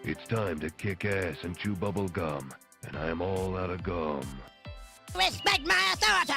It's time to kick ass and chew bubble gum, and I am all out of gum. Respect my authority!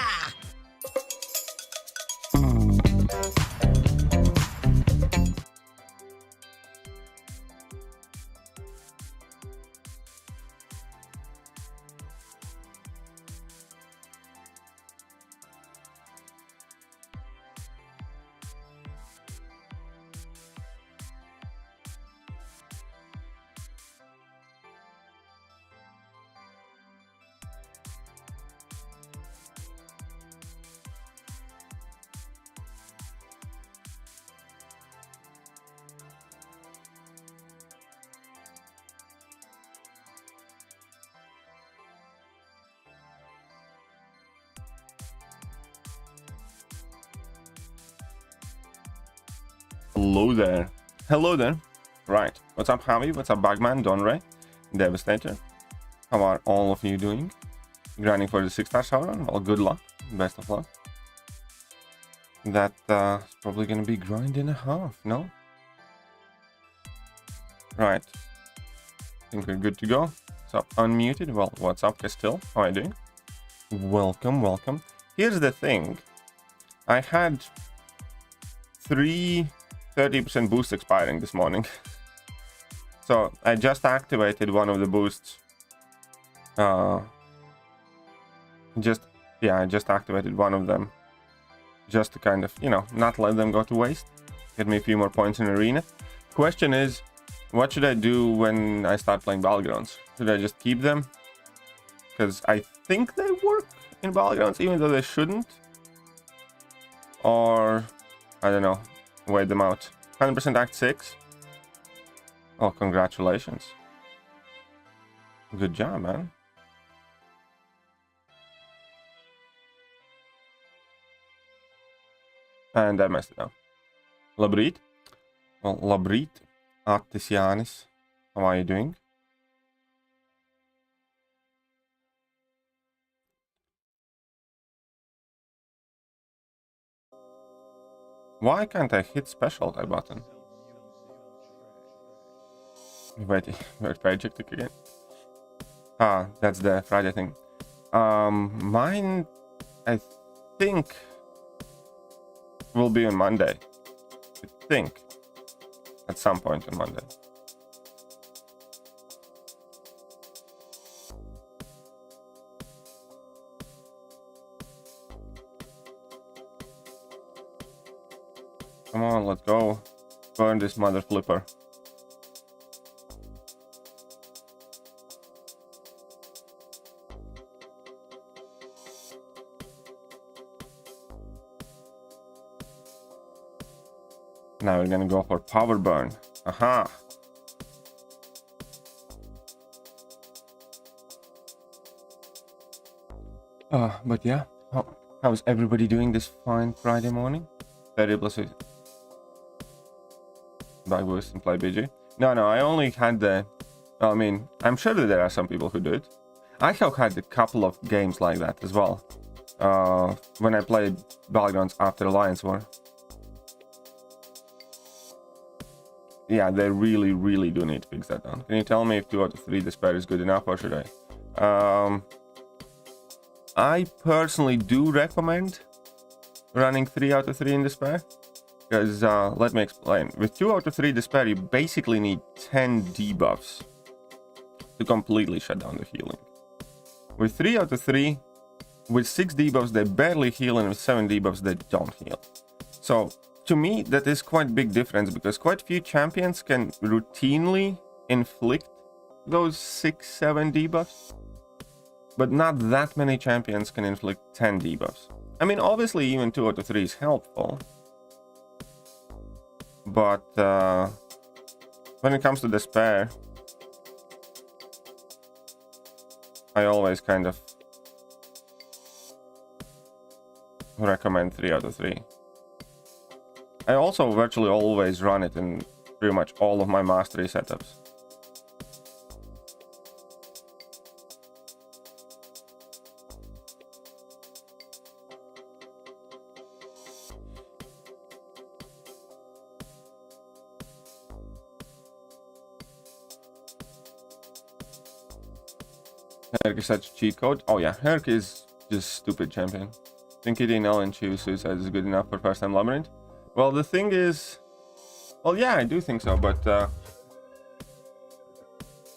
Hello there. Hello there. Right. What's up, Javi? What's up, Bagman, Donray, Devastator? How are all of you doing? Grinding for the 6-star showdown? Well, good luck. Best of luck. That's probably gonna be grind and a half, no? Right. I think we're good to go. So, unmuted. Well, what's up, Castile? How are you doing? Welcome, welcome. Here's the thing. I had 30% boost expiring this morning. So I just activated one of the boosts. I just activated one of them. Just to kind of, you know, not let them go to waste. Get me a few more points in arena. Question is, what should I do when I start playing Battlegrounds? Should I just keep them? Because I think they work in Battlegrounds, even though they shouldn't. Or, I don't know. Wait them out. 100% Act 6. Oh, congratulations. Good job, man. And I messed it up. Labrit. Well, Labrit. Artisianis. How are you doing? Why can't I hit special attack button? Wait, paycheck tick again. Ah, that's the Friday thing. Mine, I think, will be on Monday. I think, at some point on Monday. Come on, let's go. Burn this mother flipper. Now we're gonna go for power burn. Aha! But yeah, how's everybody doing this fine Friday morning? 30 plus back boost and play BG. No, I only had the... I mean, I'm sure that there are some people who do it. I have had a couple of games like that as well. When I played Battlegrounds after Alliance War. Yeah, they really do need to fix that down. Can you tell me if 2 out of 3 despair is good enough, or should I? I personally do recommend running 3 out of 3 in despair. Because, let me explain. With 2 out of 3 despair, you basically need 10 debuffs to completely shut down the healing. With 3 out of 3, with 6 debuffs, they barely heal, and with 7 debuffs, they don't heal. So, to me, that is quite a big difference, because quite few champions can routinely inflict those 6-7 debuffs. But not that many champions can inflict 10 debuffs. I mean, obviously, even 2 out of 3 is helpful. But when it comes to despair, I always kind of recommend 3 out of 3. I also virtually always run it in pretty much all of my mastery setups. Herc is such a cheat code. Oh yeah, Herc is just stupid champion. Think eating L and choose suicide is good enough for first time labyrinth? Well, the thing is, well, yeah, I do think so, but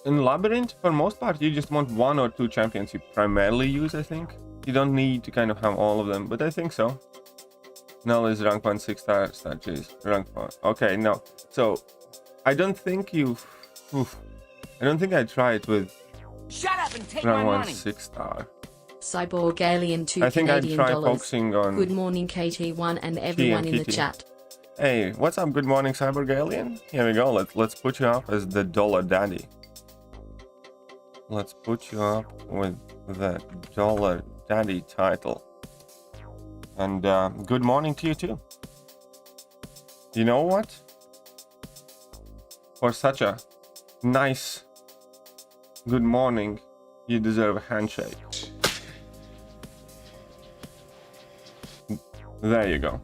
in labyrinth, for most part, you just want 1 or 2 champions you primarily use, I think. You don't need to kind of have all of them, but I think so. Null is rank 1 6-star, Chase, rank 1. Okay, no. So, I don't think you... I don't think I tried with Shut up and take rank my 1 money. 6-star. Cyborg Alien 2 I think Canadian I'd try dollars. focusing on... Good morning, KT1 and everyone in the Kitty. chat. Hey, what's up? Good morning, Cyborg Alien. Here we go. Let's put you up as the Dollar Daddy. Let's put you up with the Dollar Daddy title. And good morning to you too. You know what? For such a nice good morning, you deserve a handshake. There you go.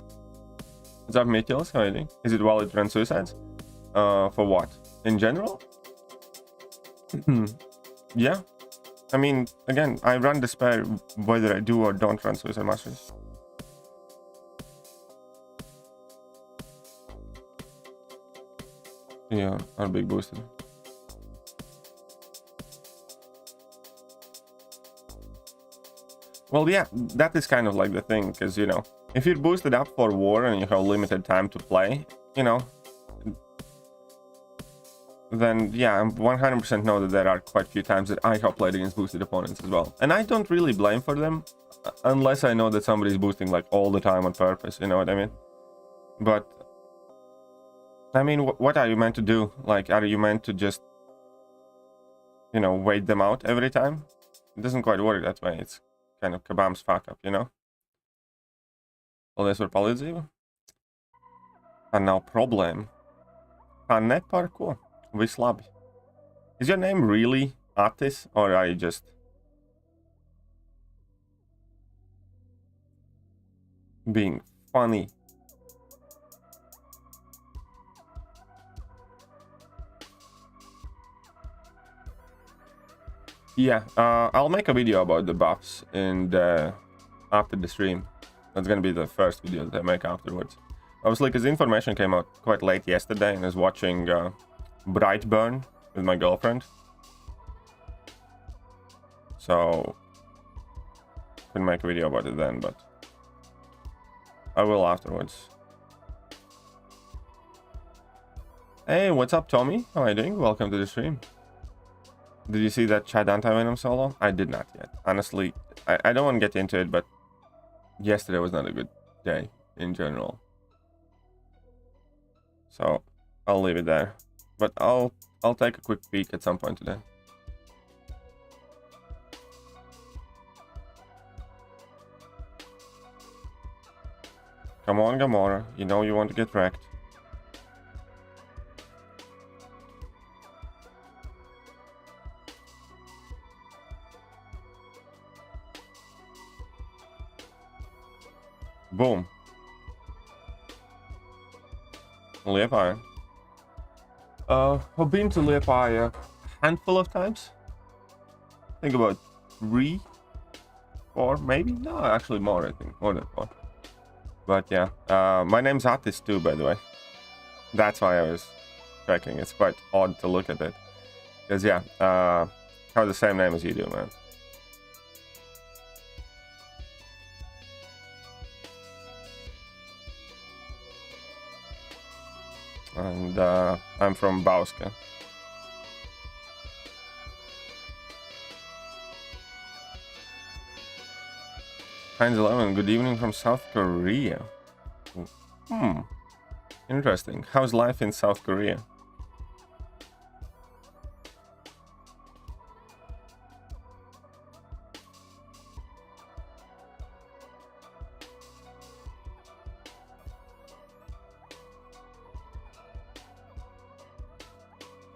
What's up, Meteos? How are you doing? Is it valid to run suicides? For what? In general? Yeah. I mean, again, I run despair whether I do or don't run suicide masters. Yeah, are big boosted. Well, yeah, that is kind of like the thing, because, you know, if you're boosted up for war and you have limited time to play, you know, then yeah, I 100% know that there are quite a few times that I have played against boosted opponents as well. And I don't really blame for them, unless I know that somebody's boosting like all the time on purpose, you know what I mean? But, I mean, what are you meant to do? Like, are you meant to just, you know, wait them out every time? It doesn't quite work that way. It's kind of Kabam's fuck up, you know? Paldies par palīdzību. Ar nav problēma. Par ne par ko. Viss labi. Is your name really Atis, or are you just... being funny? Yeah, I'll make a video about the buffs and after the stream. That's gonna be the first video that I make afterwards. Obviously, because the information came out quite late yesterday, and I was watching Brightburn with my girlfriend. So, couldn't make a video about it then, but I will afterwards. Hey, what's up, Tommy? How are you doing? Welcome to the stream. Did you see that Chad Anti-Venom solo? I did not yet. Honestly, I don't want to get into it, but yesterday was not a good day in general. So, I'll leave it there. But I'll take a quick peek at some point today. Come on, Gamora. You know you want to get wrecked. Boom. Liepāja. I've been to Liepāja a handful of times. I think about 3, 4, maybe? No, actually more, I think. More than 4. But yeah. My name's Atis too, by the way. That's why I was checking. It's quite odd to look at it. Because yeah, I have the same name as you do, man. And I'm from Bauska. Heinz 11, good evening from South Korea. Interesting. How's life in South Korea?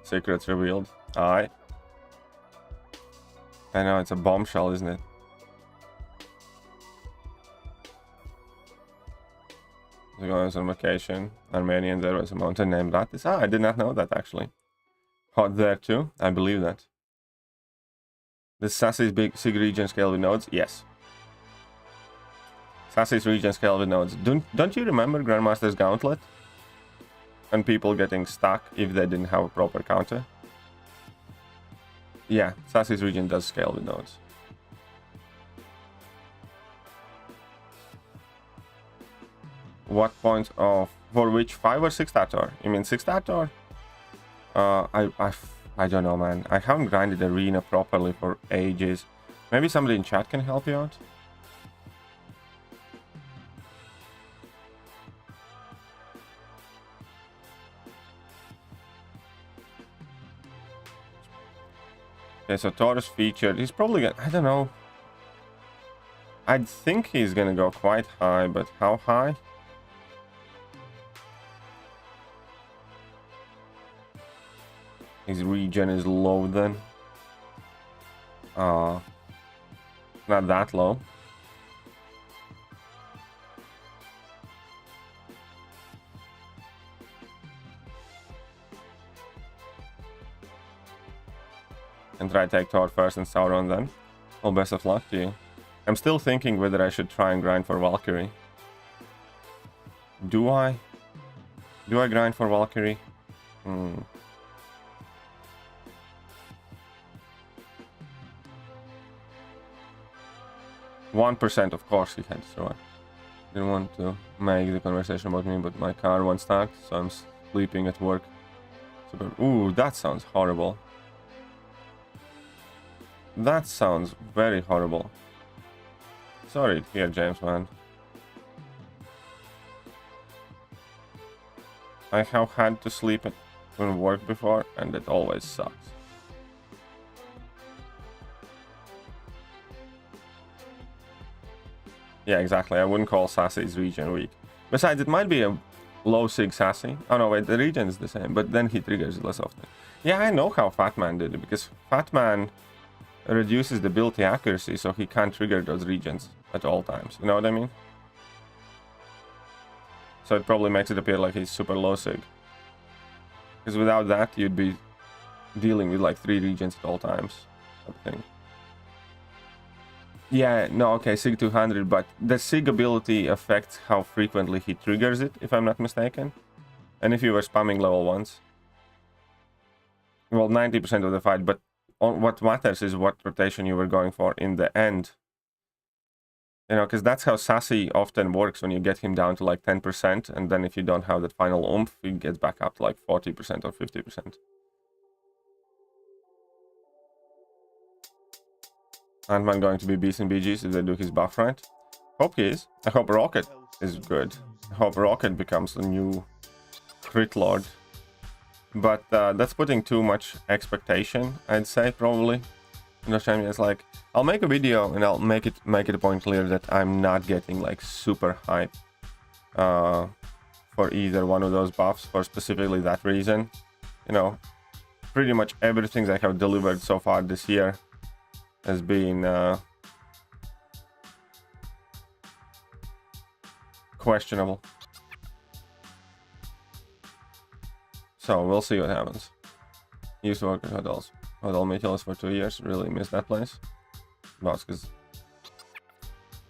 Secrets revealed. Aye. I know, it's a bombshell, isn't it? They're going on vacation. Armenian, there was a mountain named Ratis. Ah, I did not know that, actually. Hot there too? I believe that. The Sassy's big Sig region scale with nodes? Yes. Sassy's region scale with nodes. Don't you remember Grandmaster's Gauntlet? And people getting stuck if they didn't have a proper counter? Yeah, Sassy's region does scale with nodes. What point of... For which 5 or 6 star tour? You mean 6 star tour? I don't know, man. I haven't grinded arena properly for ages. Maybe somebody in chat can help you out? Okay, so Taurus featured. He's probably gonna... I don't know. I think he's gonna go quite high, but how high? His regen is low then. Not that low. And try to take Thor first and Sauron then. Well, best of luck to you. I'm still thinking whether I should try and grind for Valkyrie. Do I? Do I grind for Valkyrie? 1%, of course he had to throw it. Didn't want to make the conversation about me, but my car won't start, so I'm sleeping at work. Super. Ooh, that sounds horrible. That sounds very horrible. Sorry to hear, James, man. I have had to sleep at work before, and it always sucks. Yeah, exactly. I wouldn't call Sassy's region weak. Besides, it might be a low Sig Sassy. Oh no, wait, the region is the same, but then he triggers it less often. Yeah, I know how Fatman did it, because Fatman reduces the ability accuracy, so he can't trigger those regions at all times. You know what I mean? So it probably makes it appear like he's super low Sig. Because without that, you'd be dealing with like 3 regions at all times, I think. Yeah, no, okay, Sig 200, but the Sig ability affects how frequently he triggers it, if I'm not mistaken. And if you were spamming level 1s. Well, 90% of the fight, but what matters is what rotation you were going for in the end. You know, because that's how Sassy often works when you get him down to like 10%, and then if you don't have that final oomph, he gets back up to like 40% or 50%. Ant-Man going to be beast in BGs if they do his buff right? Hope he is. I hope Rocket is good. I hope Rocket becomes the new crit lord. But that's putting too much expectation, I'd say, probably. You know, it's like, I'll make a video and I'll make it a point clear that I'm not getting like super hype for either one of those buffs for specifically that reason. You know, pretty much everything I have delivered so far this year has been questionable. So we'll see what happens. Used to work at hotels. Hotel Meteors for 2 years. Really miss that place. Bauska's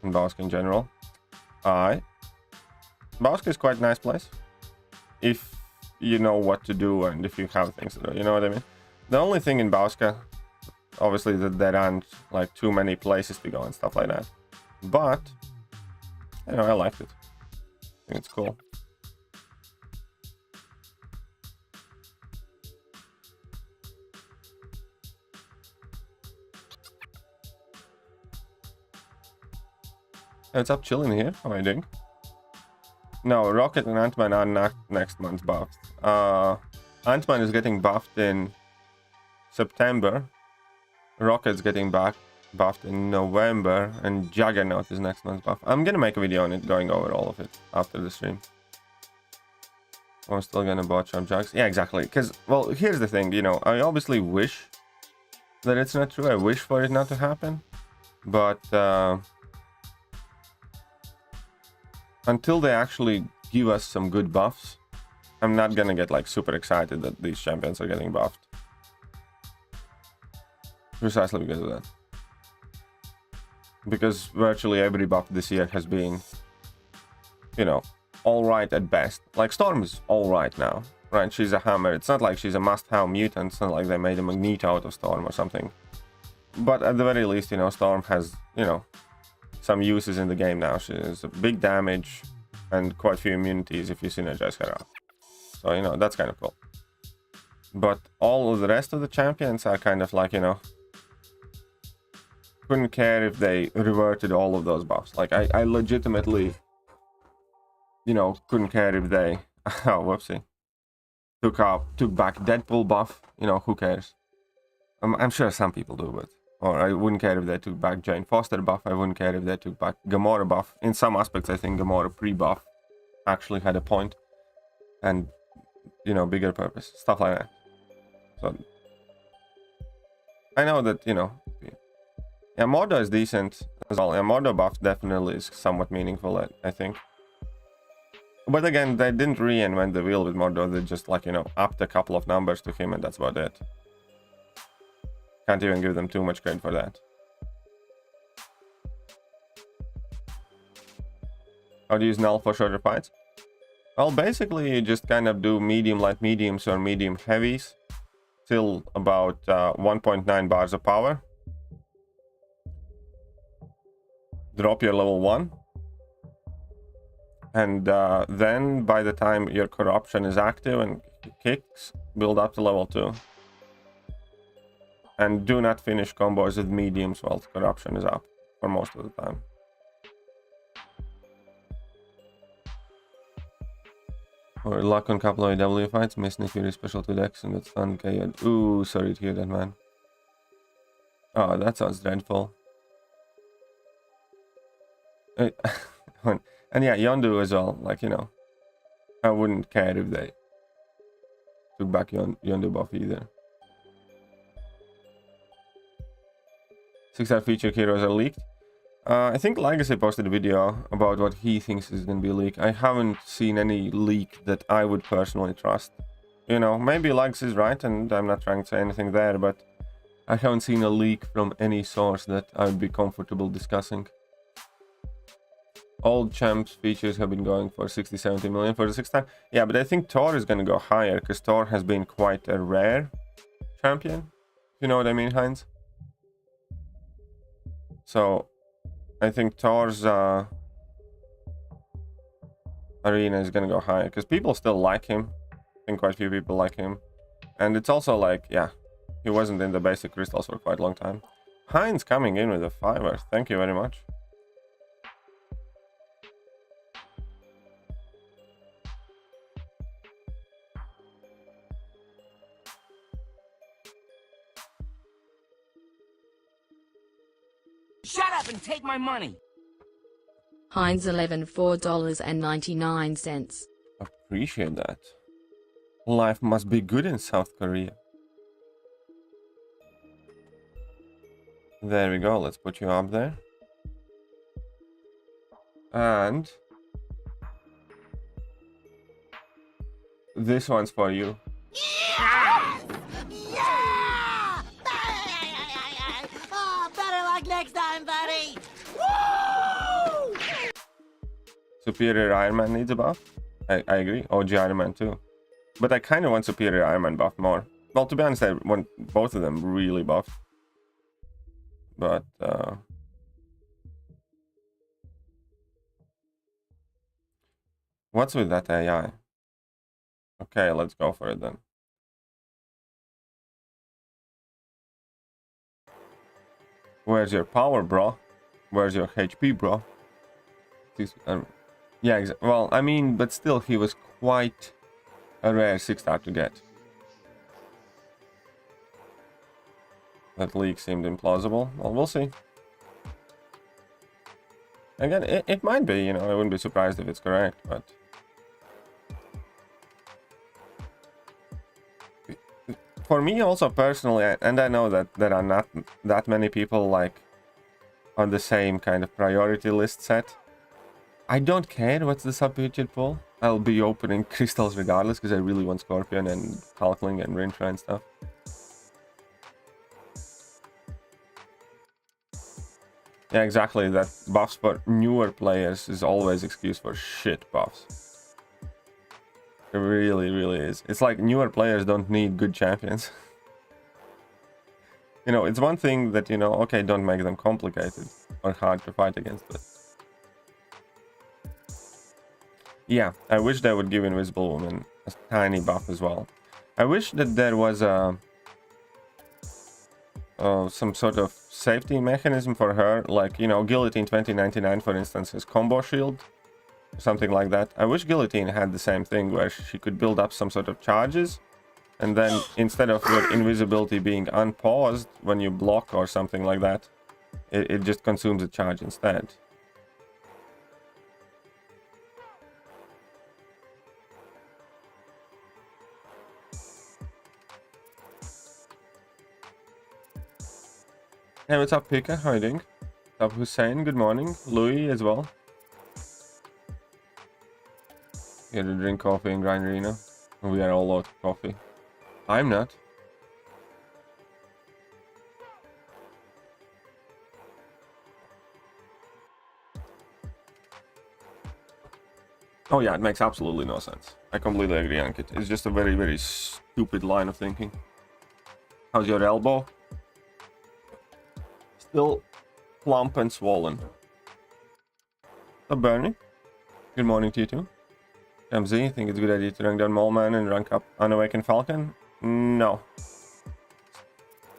and Bauska in general. Bauska is quite a nice place if you know what to do and if you have things to do. You know what I mean? The only thing in Bauska, obviously, that there aren't like too many places to go and stuff like that. But you know, I liked it. I think it's cool. What's up, chilling here? How are you doing? No, Rocket and Ant-Man are not next month's buffed. Ant-Man is getting buffed in September. Rocket's getting buffed in November, and Juggernaut is next month's buff. I'm gonna make a video on it, going over all of it after the stream. I'm still gonna botch up Jugs. Yeah, exactly. Because, well, here's the thing, you know, I obviously wish that it's not true. I wish for it not to happen. But, until they actually give us some good buffs, I'm not gonna get like super excited that these champions are getting buffed. Precisely because of that. because virtually every buff this year has been, you know, alright at best. Like Storm is alright now, right? She's a hammer. It's not like she's a must-have mutant. It's not like they made a Magneto out of Storm or something. But at the very least, you know, Storm has, you know, some uses in the game now. She has a big damage and quite a few immunities if you synergize her up. So, you know, that's kind of cool. But all of the rest of the champions are kind of like, you know, couldn't care if they reverted all of those buffs. Like, I legitimately, you know, couldn't care if they, oh, whoopsie, took back Deadpool buff. You know, who cares? I'm sure some people do, but, or I wouldn't care if they took back Jane Foster buff. I wouldn't care if they took back Gamora buff. In some aspects, I think Gamora pre-buff actually had a point and, you know, bigger purpose, stuff like that. So I know that, you know, yeah, Mordo is decent as well. Yeah, Mordo buff definitely is somewhat meaningful, I think. But again, they didn't reinvent the wheel with Mordo. They just, like, you know, upped a couple of numbers to him, and that's about it. Can't even give them too much credit for that. How do you use null for shorter fights? Well, basically, you just kind of do medium light mediums or medium heavies till about 1.9 bars of power. Drop your level 1. And then by the time your corruption is active and kicks, build up to level 2. And do not finish combos with mediums while corruption is up for most of the time. Or luck on couple of AW fights, miss Fury special 2 decks and got stun KO'd. Ooh, sorry to hear that, man. Oh, that sounds dreadful. And yeah, Yondu as well, like, you know, I wouldn't care if they took back Yondu buff either. 6-star featured heroes are leaked. I think Legacy posted a video about what he thinks is going to be leaked. I haven't seen any leak that I would personally trust. You know, maybe Legacy is right, and I'm not trying to say anything there, but I haven't seen a leak from any source that I would be comfortable discussing. All champs features have been going for 60-70 million for the 6th time. Yeah, but I think Thor is going to go higher, because Thor has been quite a rare champion. You know what I mean, Heinz? So I think Thor's arena is gonna go higher because people still like him. I think quite a few people like him, and it's also like, yeah, he wasn't in the basic crystals for quite a long time. Heinz coming in with a 5-er. Thank you very much. Shut up and take my money. Heinz 11 $4.99. Appreciate that. Life must be good in South Korea. There we go. Let's put you up there. And this one's for you. Yeah! Oh, better luck next time, buddy. Woo! Superior Iron Man needs a buff. I agree. OG Iron Man too. But I kind of want Superior Iron Man buff more. Well, to be honest, I want both of them really buffed. But what's with that AI? Okay, let's go for it then. Where's your power, bro? Where's your HP, bro? Yeah, well, I mean, but still, he was quite a rare 6-star to get. That leak seemed implausible. Well, we'll see. Again, it might be, you know, I wouldn't be surprised if it's correct, but... For me also personally, and I know that there are not that many people like on the same kind of priority list set. I don't care what's the sub-budget pull. I'll be opening crystals regardless because I really want Scorpion and Hulkling and Rintra and stuff. Yeah, exactly. That buffs for newer players is always excuse for shit buffs. It really, really is. It's like newer players don't need good champions. You know, it's one thing that, you know, okay, don't make them complicated or hard to fight against, but... Yeah, I wish they would give Invisible Woman a tiny buff as well. I wish that there was a... some sort of safety mechanism for her, like, you know, Guillotine 2099, for instance, has combo shield, something like that. I wish Guillotine had the same thing, where she could build up some sort of charges, and then instead of your invisibility being unpaused when you block or something like that, it just consumes a charge instead. Hey, what's up, Pika? How are you doing? What's up, Hussein? Good morning. Louis as well. Here to drink coffee and grind arena. We are all out of coffee. I'm not. Oh yeah, it makes absolutely no sense. I completely agree, Ankit. It's just a very, very stupid line of thinking. How's your elbow? Still plump and swollen. So Bernie, good morning to you too. MZ, think it's a good idea to rank down Mallman and rank up Unawakened Falcon? No.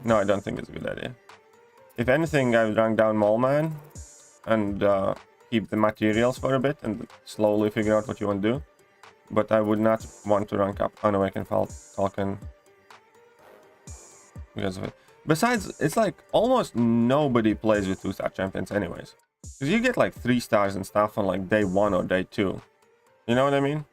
No, I don't think it's a good idea. If anything, I would rank down Mallman and keep the materials for a bit and slowly figure out what you want to do. But I would not want to rank up Unawakened Falcon because of it. Besides, it's like almost nobody plays with 2-star champions anyways. Because you get like 3 stars and stuff on like day 1 or day 2. You know what I mean?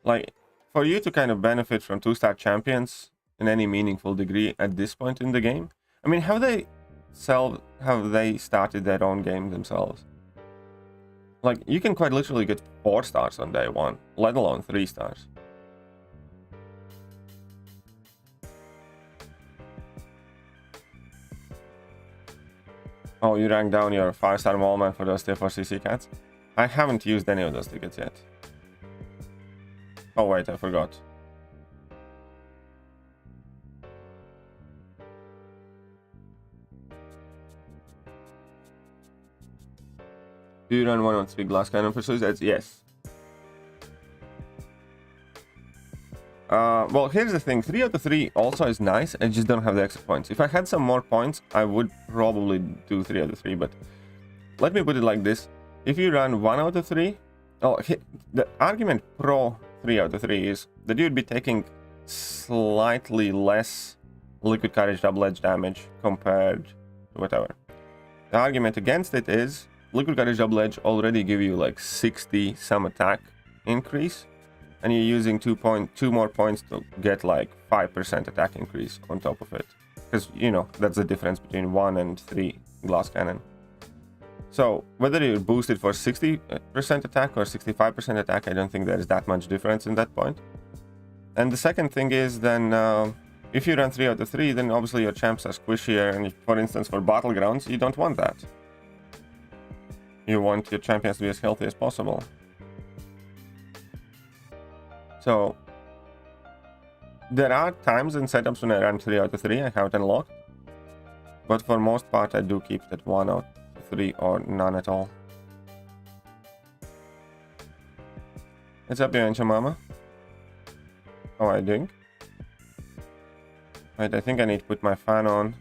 Like, for you to kind of benefit from 2-star champions in any meaningful degree at this point in the game, I mean, have they started their own game themselves? Like, you can quite literally get 4 stars on day 1, let alone 3 stars. Oh, you ranked down your 5-star Mallman for those tier 4 CC cats? I haven't used any of those tickets yet. Oh wait, I forgot. Do you run 1-on-3 glass cannon for suicides? Yes. Well, here's the thing. 3 out of 3 also is nice. I just don't have the extra points. If I had some more points, I would probably do 3 out of 3. But let me put it like this. If you run 1 out of 3... Oh, the argument pro 3 out of 3 is that you'd be taking slightly less Liquid Courage double edge damage compared to whatever. The argument against it is Liquid Courage double edge already give you like 60 some attack increase, and you're using 2 more points to get like 5% attack increase on top of it, because you know that's the difference between 1 and 3 glass cannon. So whether you're boosted for 60% attack or 65% attack, I don't think there's that much difference in that point. And the second thing is then if you run 3 out of 3, then obviously your champs are squishier, and for instance for Battlegrounds, you don't want that. You want your champions to be as healthy as possible. So there are times and setups when I run 3 out of 3, I have it unlocked. But for most part, I do keep that 1 out of 3 or none at all. What's up, Yancha Mama? How are you doing? Wait, I think I need to put my fan on.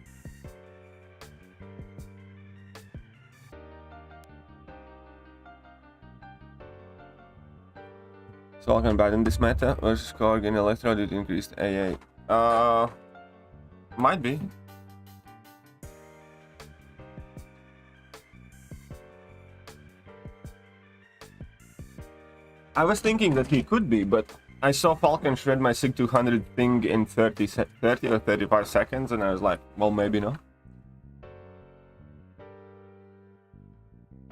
Talking about in this meta versus Korg in Electro did increased AA. Might be. I was thinking that he could be, but I saw Falcon shred my SIG 200 thing in 30 or 35 seconds, and I was like, well, maybe not.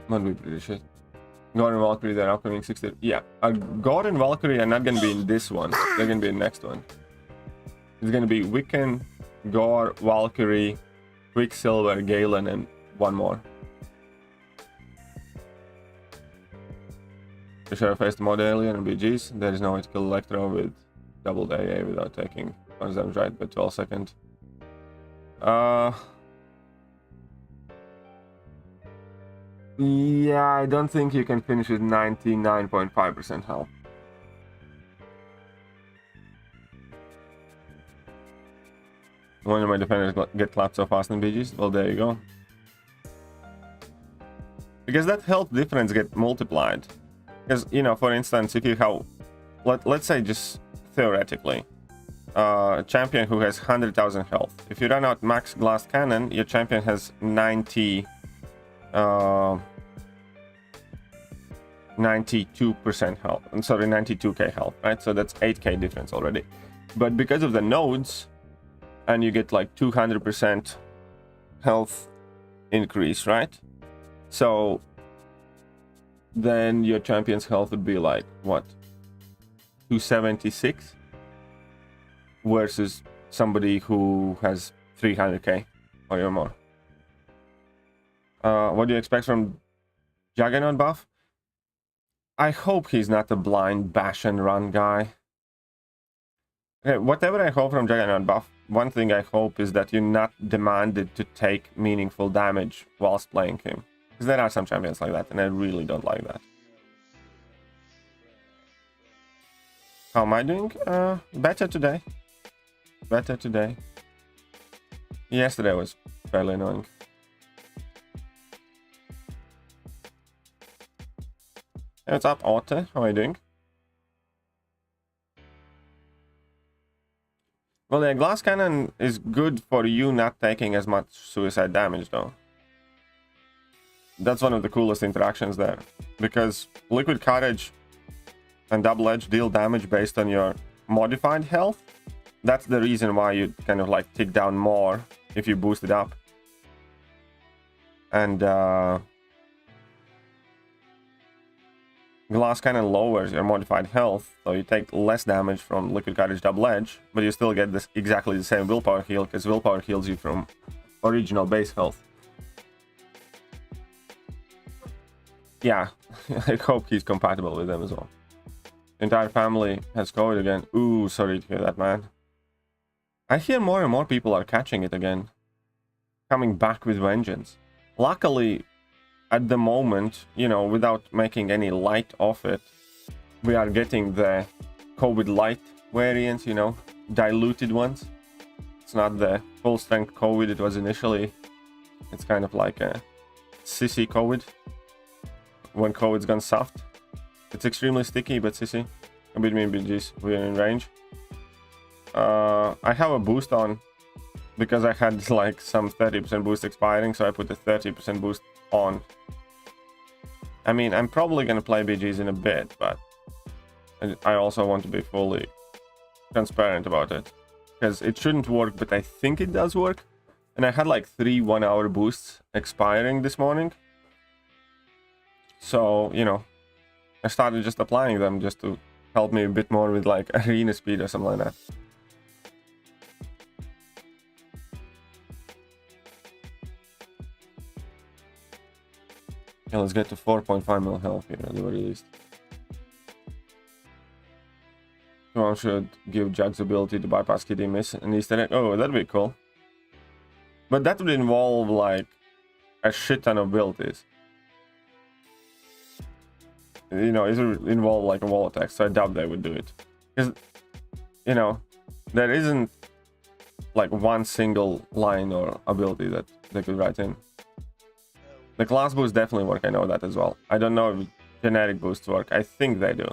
Might be pretty shit. God and Valkyrie, they're upcoming 60. Yeah, God and Valkyrie are not gonna be in this one. They're gonna be in the next one. It's gonna be Wiccan, Gore, Valkyrie, Quicksilver, Galen, and one more. The sheriff faced mod alien and BGs. There is no way to kill Electro with doubled AA without taking one damage right by 12 seconds. Yeah, I don't think you can finish with 99.5% health. One of my defenders get clapped so fast in BGs. Well, there you go. Because that health difference get multiplied. Because, you know, for instance, if you have, let's say just theoretically, a champion who has 100,000 health. If you run out max glass cannon, your champion has 92% health. I'm sorry, 92k health, right? So that's 8k difference already. But because of the nodes, and you get like 200% health increase, right? So then your champion's health would be like what, 276 versus somebody who has 300k or more. What do you expect from Juggernaut buff? I hope he's not a blind bash and run guy. Whatever I hope from Juggernaut buff, one thing I hope is that you're not demanded to take meaningful damage whilst playing him. Because there are some champions like that, and I really don't like that. How am I doing? Better today. Better today. Yesterday was fairly annoying. Hey, what's up, Otte? How are you doing? Well, the glass cannon is good for you not taking as much suicide damage, though. That's one of the coolest interactions there. Because Liquid Courage and Double Edge deal damage based on your modified health. That's the reason why you kind of like tick down more if you boost it up. And Glass Cannon lowers your modified health, so you take less damage from Liquid Courage Double Edge, but you still get this exactly the same willpower heal, because willpower heals you from original base health. Yeah, I hope he's compatible with them as well. Entire family has COVID again. Ooh, sorry to hear that, man. I hear more and more people are catching it again. Coming back with vengeance. Luckily, at the moment, you know, without making any light of it, we are getting the COVID light variants, you know, diluted ones. It's not the full strength COVID it was initially. It's kind of like a sissy COVID. When COVID's gone soft. It's extremely sticky, but sissy. Beat me in BGs, we're in range. I have a boost on because I had like some 30% boost expiring, so I put a 30% boost on. I mean, I'm probably gonna play BGs in a bit, but I also want to be fully transparent about it, because it shouldn't work, but I think it does work. And I had like 3 1-hour boosts expiring this morning, so you know, I started just applying them just to help me a bit more with like arena speed or something like that. Okay, let's get to 4.5 mil health here at the very least. Someone should give Jug's ability to bypass kitty miss an Easter egg. Oh, that'd be cool. But that would involve like a shit ton of abilities. You know, it would involve like a wall attack, so I doubt they would do it. Because, you know, there isn't like one single line or ability that they could write in. The class boosts definitely work, I know that as well. I don't know if generic boosts work. I think they do.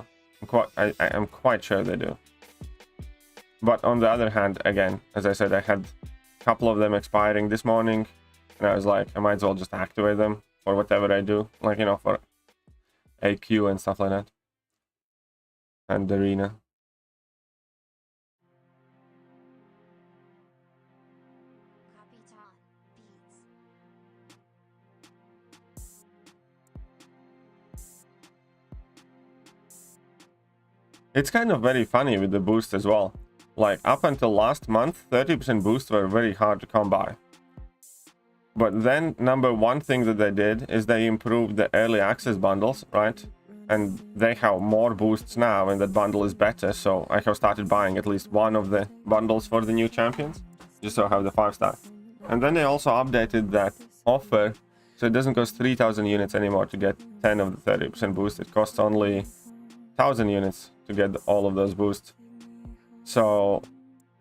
I'm quite sure they do. But on the other hand, again, as I said, I had a couple of them expiring this morning, and I was like, I might as well just activate them for whatever I do, like, you know, for AQ and stuff like that, and arena. It's kind of very funny with the boost as well. Like, up until last month, 30% boosts were very hard to come by. But then, number one thing that they did is they improved the early access bundles, right? and they have more boosts now, and that bundle is better. So I have started buying at least one of the bundles for the new champions, just so I have the 5-star. And then they also updated that offer, so it doesn't cost 3,000 units anymore to get 10 of the 30% boost. It costs only 1,000 units to get all of those boosts. So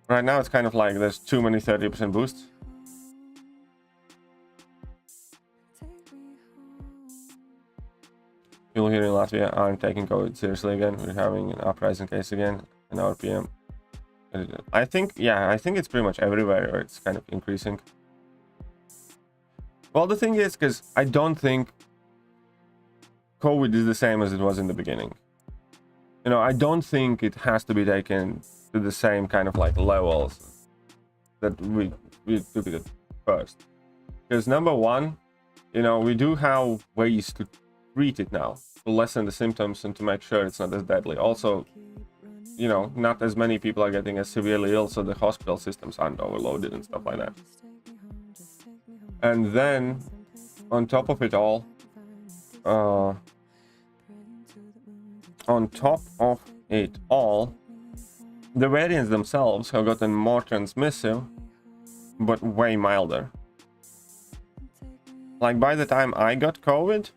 right now it's kind of like there's too many 30% boosts. People here in Latvia aren't taking COVID seriously again. We're having an uprising case again in our PM. I think, yeah, I think it's pretty much everywhere, or it's kind of increasing. Well, the thing is, because I don't think COVID is the same as it was in the beginning. You know, I don't think it has to be taken to the same kind of like levels that we took it at first. Because number one, you know, we do have ways to treat it now, to lessen the symptoms and to make sure it's not as deadly. Also, you know, not as many people are getting as severely ill, so the hospital systems aren't overloaded and stuff like that. And then, on top of it all, the variants themselves have gotten more transmissive, but way milder. Like, by the time I got COVID,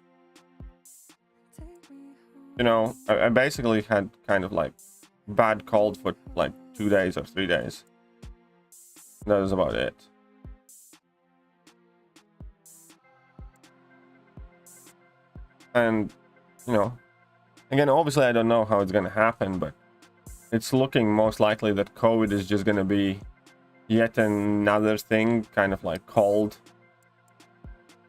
you know, I basically had kind of like bad cold for like 2 days or 3 days. That was about it. And, you know, again, obviously I don't know how it's gonna happen, but it's looking most likely that COVID is just gonna be yet another thing, kind of like cold,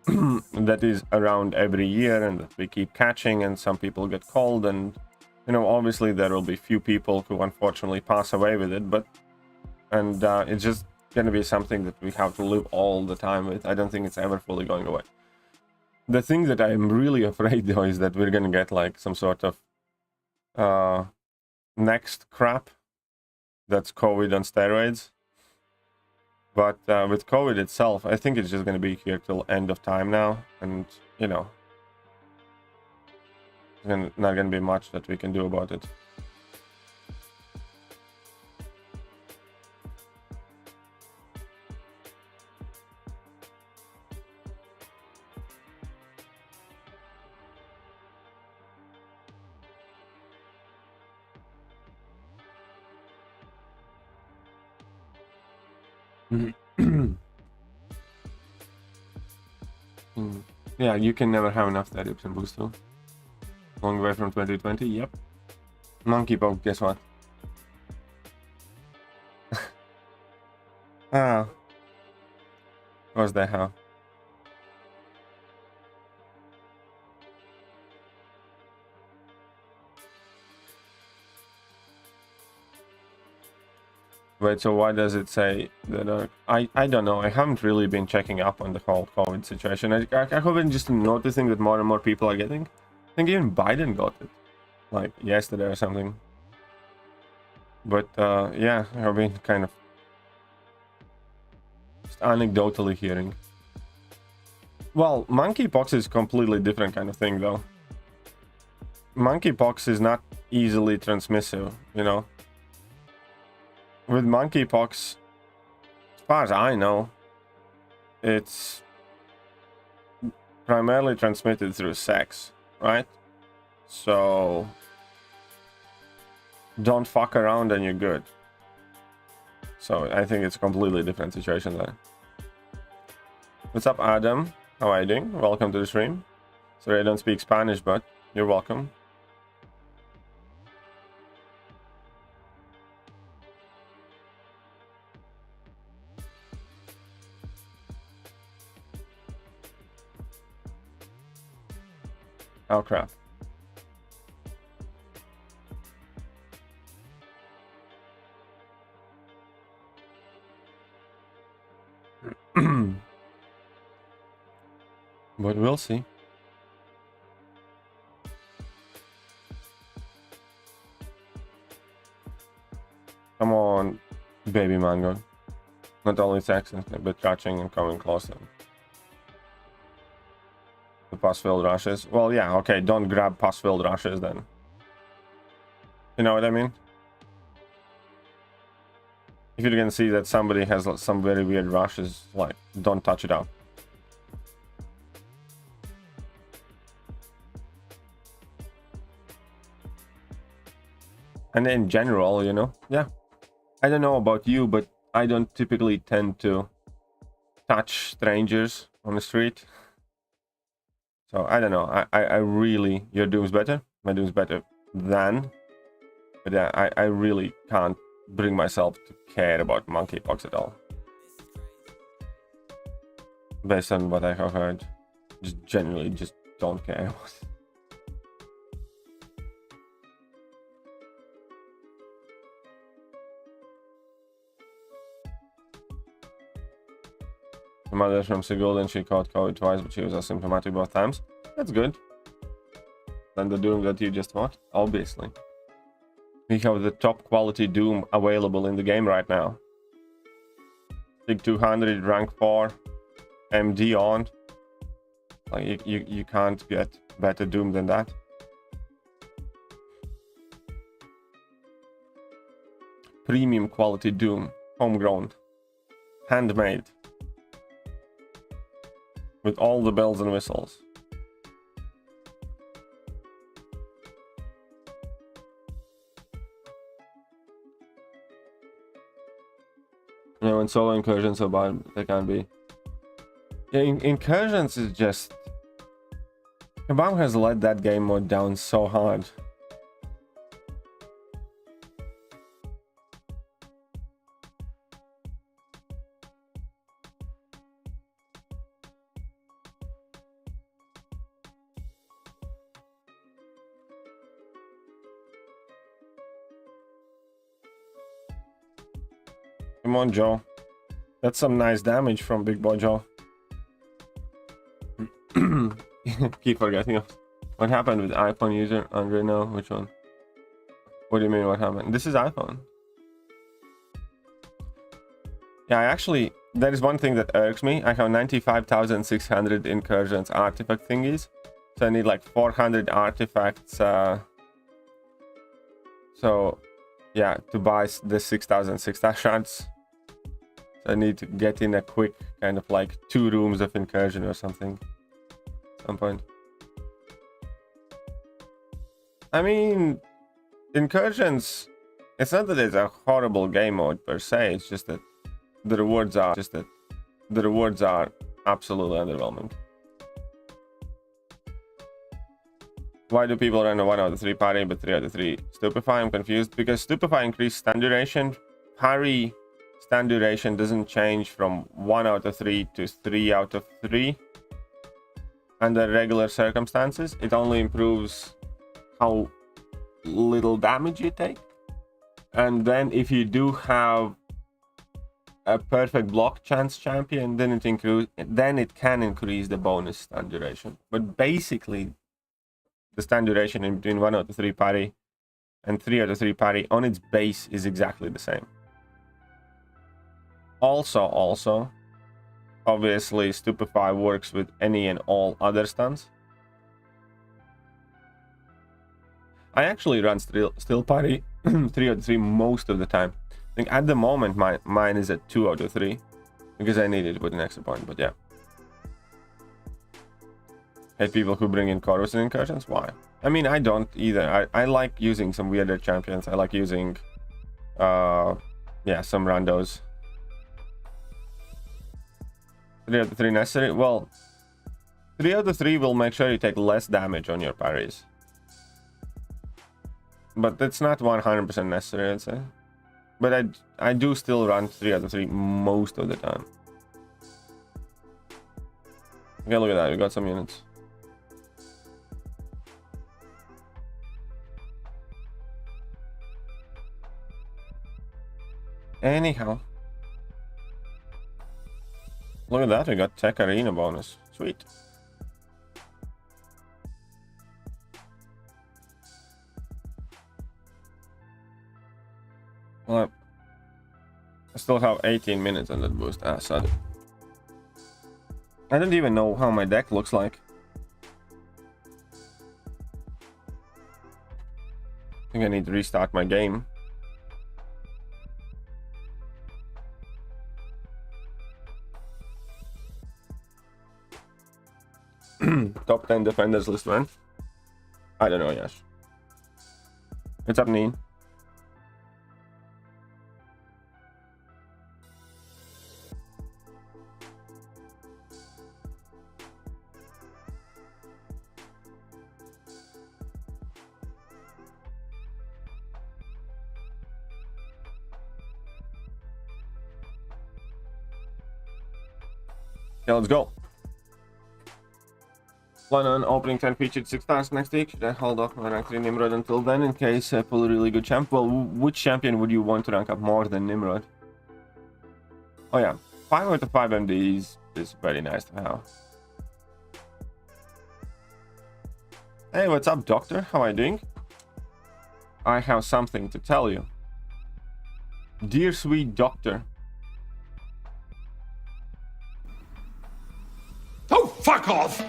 that is around every year and that we keep catching, and some people get cold, and, you know, obviously there will be few people who unfortunately pass away with it, but, and it's just gonna be something that we have to live all the time with. I don't think it's ever fully going away. The thing that I'm really afraid though is that we're gonna get like some sort of next crap that's COVID on steroids. But with COVID itself, I think it's just gonna be here till end of time now, and, you know, there's not gonna be much that we can do about it. Yeah, you can never have enough 30% boost though. Long way from 2020, yep. Monkeypox, guess what? Ah. What's that how? Wait, so why does it say that? I don't know. I haven't really been checking up on the whole COVID situation. I have been just noticing that more and more people are getting. I think even Biden got it, like yesterday or something. But yeah, I've been kind of just anecdotally hearing. Well, monkeypox is a completely different kind of thing, though. Monkeypox is not easily transmissive, you know. With monkeypox, as far as I know, it's primarily transmitted through sex, right? So don't fuck around and you're good. So I think it's a completely different situation there. What's up, Adam? How are you doing? Welcome to the stream. Sorry I don't speak Spanish, but you're welcome. Oh crap. But we'll see. Come on, baby mango. Not only sex, but touching and coming closer. The pus-filled rushes. Well, yeah, okay, don't grab pus-filled rushes then. You know what I mean? If you can see that somebody has some very weird rushes, like, don't touch it up. And in general, you know, yeah. I don't know about you, but I don't typically tend to touch strangers on the street. So I don't know. I really, your doom's better. My doom's better than. But yeah, I really can't bring myself to care about monkeypox at all. Based on what I have heard, just generally just don't care. My mother's from Seoul and she caught COVID twice, but she was asymptomatic both times. That's good. Than the Doom that you just fought, obviously. We have the top quality Doom available in the game right now. Big 200, rank 4, MD on. Like you can't get better Doom than that. Premium quality Doom, homegrown, handmade. With all the bells and whistles. You know, when solo incursions are bad, they can be. Yeah, incursions is just... Kabam has let that game mode down so hard. Come on, Joe. That's some nice damage from Big Boy Joe. Keep forgetting. What happened with iPhone user Andre? No, which one? What do you mean? What happened? This is iPhone. Yeah, actually, there is one thing that irks me. I have 95,600 incursions artifact thingies, so I need like 400 artifacts. So, yeah, to buy the 6,006 shards. I need to get in a quick kind of like 2 rooms of incursion or something at some point. I mean, incursions, it's not that it's a horrible game mode per se, it's just that the rewards are absolutely underwhelming. Why do people run a 1 out of 3 parry but 3 out of 3 stupefy? I'm confused because stupefy increases stun duration. Parry stun duration doesn't change from 1 out of 3 to 3 out of 3 under regular circumstances. It only improves how little damage you take. And then if you do have a perfect block chance champion, then it can increase the bonus stun duration. But basically, the stun duration in between 1 out of 3 parry and 3 out of 3 parry on its base is exactly the same. Also, obviously, Stupefy works with any and all other stuns. I actually run still parry 3 out of 3 most of the time. I think at the moment mine is at 2 out of 3 because I needed to put an extra point, but yeah. Hate people who bring in chorus and incursions. Why? I mean, I don't either. I like using some weirder champions. I like using yeah, some randos. 3 out of 3 necessary. Well, 3 out of 3 will make sure you take less damage on your parries, but it's not 100% necessary, I'd say. But I do still run 3 out of 3 most of the time. Okay, look at that. We got some units. Anyhow. Look at that. We got Tech Arena bonus. Sweet. Well, I still have 18 minutes on that boost. Ah, sad. I don't even know how my deck looks like. I need to restart my game. Top 10 defenders list, man. I don't know, Yash. What's up, Neen? Yeah, let's go. Plan on opening 10 featured 6 stars next week. Should I hold off my rank 3 Nimrod until then in case I pull a really good champ? Well, which champion would you want to rank up more than Nimrod? Oh yeah, 5 out of 5 MDs is very nice to have. Hey, what's up, doctor? How are you doing? I have something to tell you. Dear sweet doctor. Oh, fuck off!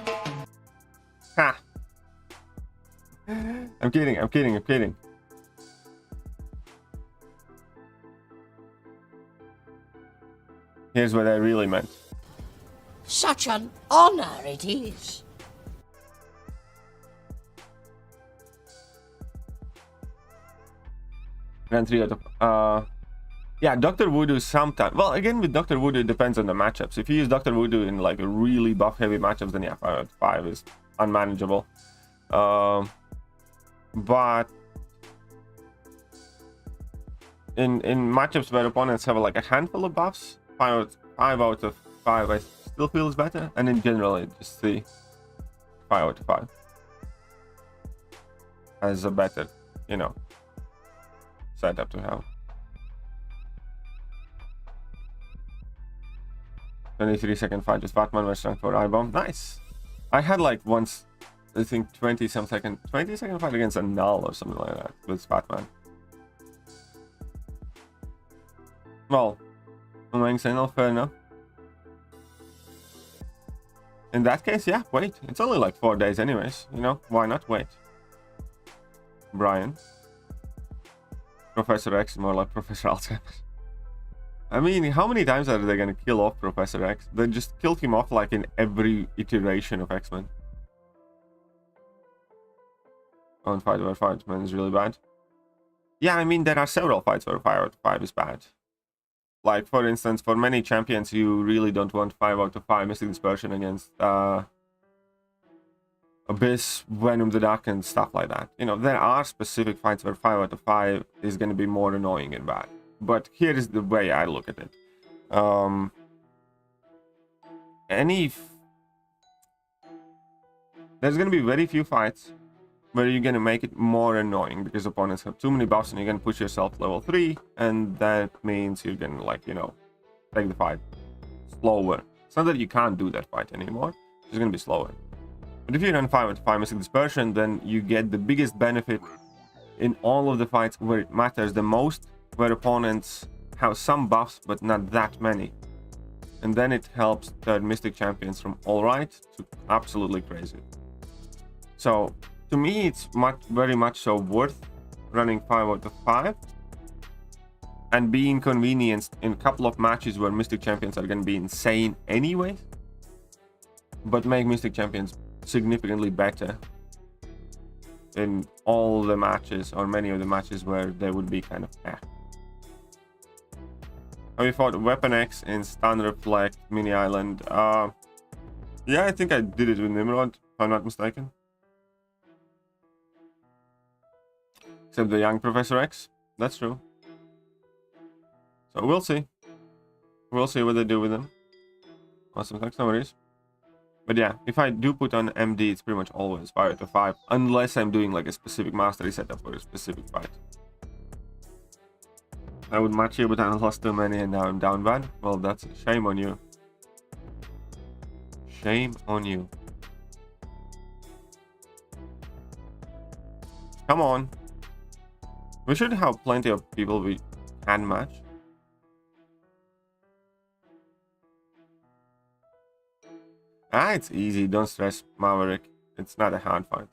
Ha! I'm kidding, I'm kidding, I'm kidding. Here's what I really meant. Such an honor it is. Grand 3 out of... yeah, Dr. Voodoo sometimes... Well, again, with Dr. Voodoo, it depends on the matchups. If you use Dr. Voodoo in like a really buff-heavy matchups, then yeah, 5 out of 5 is unmanageable. But in matchups where opponents have like a handful of buffs, 5 out of 5 I still feel is better. And in general, I just see 5 out of 5 as a better, you know, setup to have. 23-second fight with Batman versus rank 4 I-bomb. Nice. I had like once, I think 20-second fight against a null or something like that with Batman. Well, I'm saying, no, fair enough. In that case, yeah, wait. It's only like 4 days anyways, you know? Why not wait? Brian. Professor X is more like Professor Alzheimer's. I mean, how many times are they gonna kill off Professor X? They just killed him off like in every iteration of X-Men. On 5 out of 5, man, is really bad. Yeah, I mean, there are several fights where 5 out of 5 is bad. Like, for instance, for many champions, you really don't want 5 out of 5 Mystic Dispersion against Abyss, Venom the Dark, and stuff like that. You know, there are specific fights where 5 out of 5 is going to be more annoying and bad. But here is the way I look at it. There's going to be very few fights where you're going to make it more annoying because opponents have too many buffs and you're going to push yourself to level 3, and that means you're going to, like, you know, take the fight slower. It's not that you can't do that fight anymore, it's going to be slower. But if you run 5 out of 5 Mystic Dispersion, then you get the biggest benefit in all of the fights where it matters the most, where opponents have some buffs but not that many. And then it helps turn Mystic champions from alright to absolutely crazy. So to me, it's very much so worth running 5 out of 5 and be inconvenienced in a couple of matches where Mystic champions are going to be insane anyways, but make Mystic champions significantly better in all the matches or many of the matches where they would be kind of Have you fought Weapon X in Stun Reflect Mini Island? Yeah, I think I did it with Nimrod, if I'm not mistaken. Except the young Professor X. That's true. So we'll see. We'll see what they do with them. Awesome, thanks, no worries. But yeah, if I do put on MD, it's pretty much always 5 out of 5. Unless I'm doing like a specific mastery setup for a specific fight. I would match you, but I lost too many and now I'm down bad. Well, that's a shame on you. Shame on you. Come on. We should have plenty of people we can match. Ah, it's easy. Don't stress, Maverick. It's not a hard fight.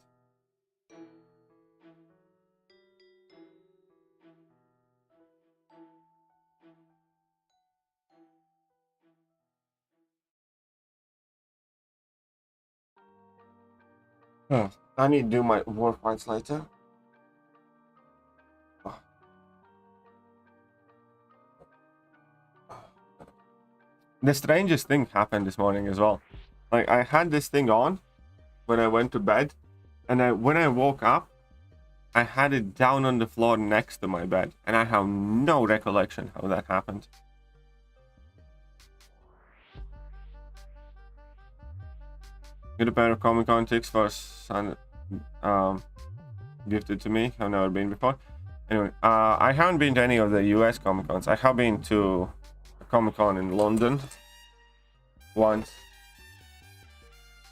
Oh, I need to do my war fights later. Oh. The strangest thing happened this morning as well. Like, I had this thing on when I went to bed, and when I woke up, I had it down on the floor next to my bed, and I have no recollection how that happened. Get a pair of Comic-Con tickets for son, gifted to me. I've never been before. Anyway, I haven't been to any of the US Comic-Cons. I have been to a Comic-Con in London once.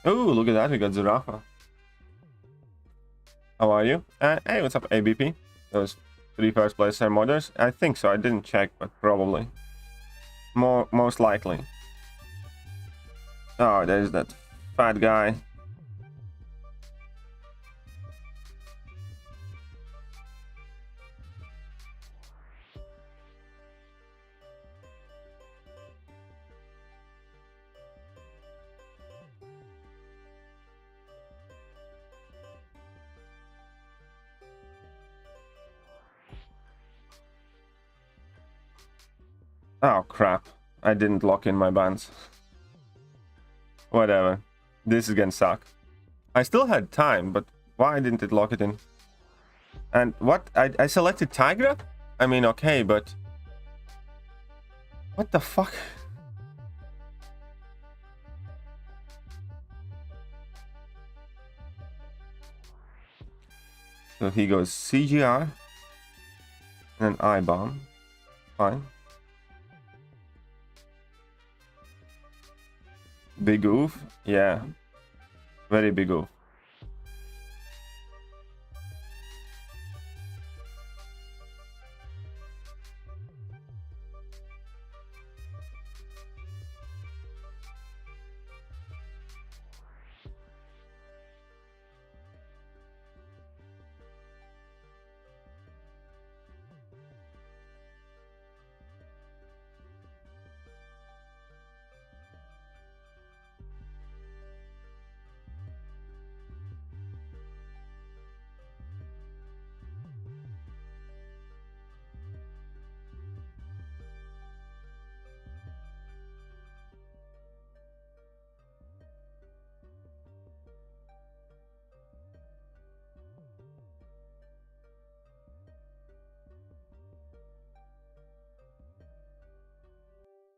Oh, look at that, we got Zarafa. How are you? Hey, what's up, ABP? Those 3 first place are modders? I think so, I didn't check, but probably. Most likely. Oh, there's that fat guy. Oh crap, I didn't lock in my bands. Whatever, this is gonna suck. I still had time, but why didn't it lock it in? And what? I selected Tigra? I mean, okay, but... what the fuck? So he goes CGR and an I-bomb. Fine. Big oof? Yeah. Very big oof.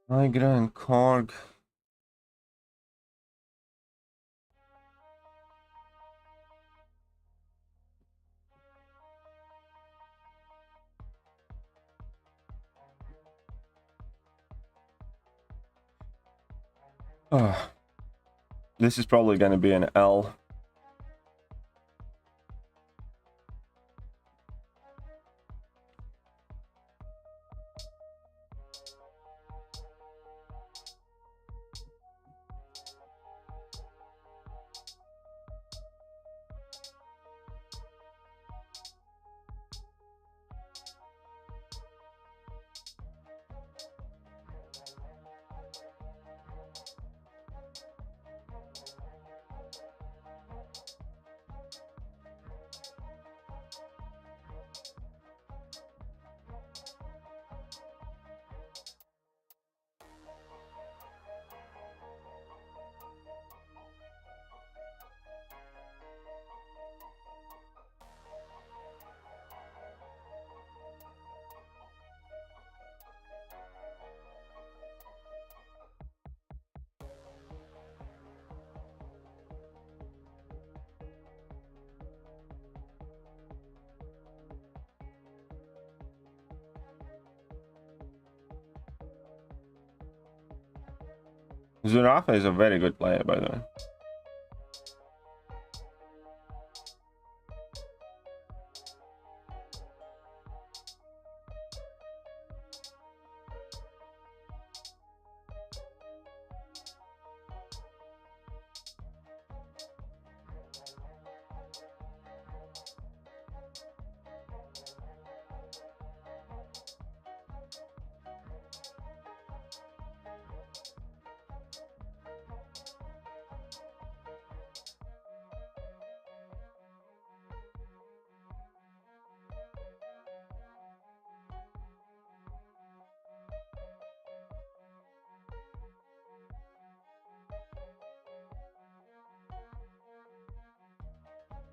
Nigra and Korg. Oh, this is probably going to be an L. Zurafa is a very good player, by the way.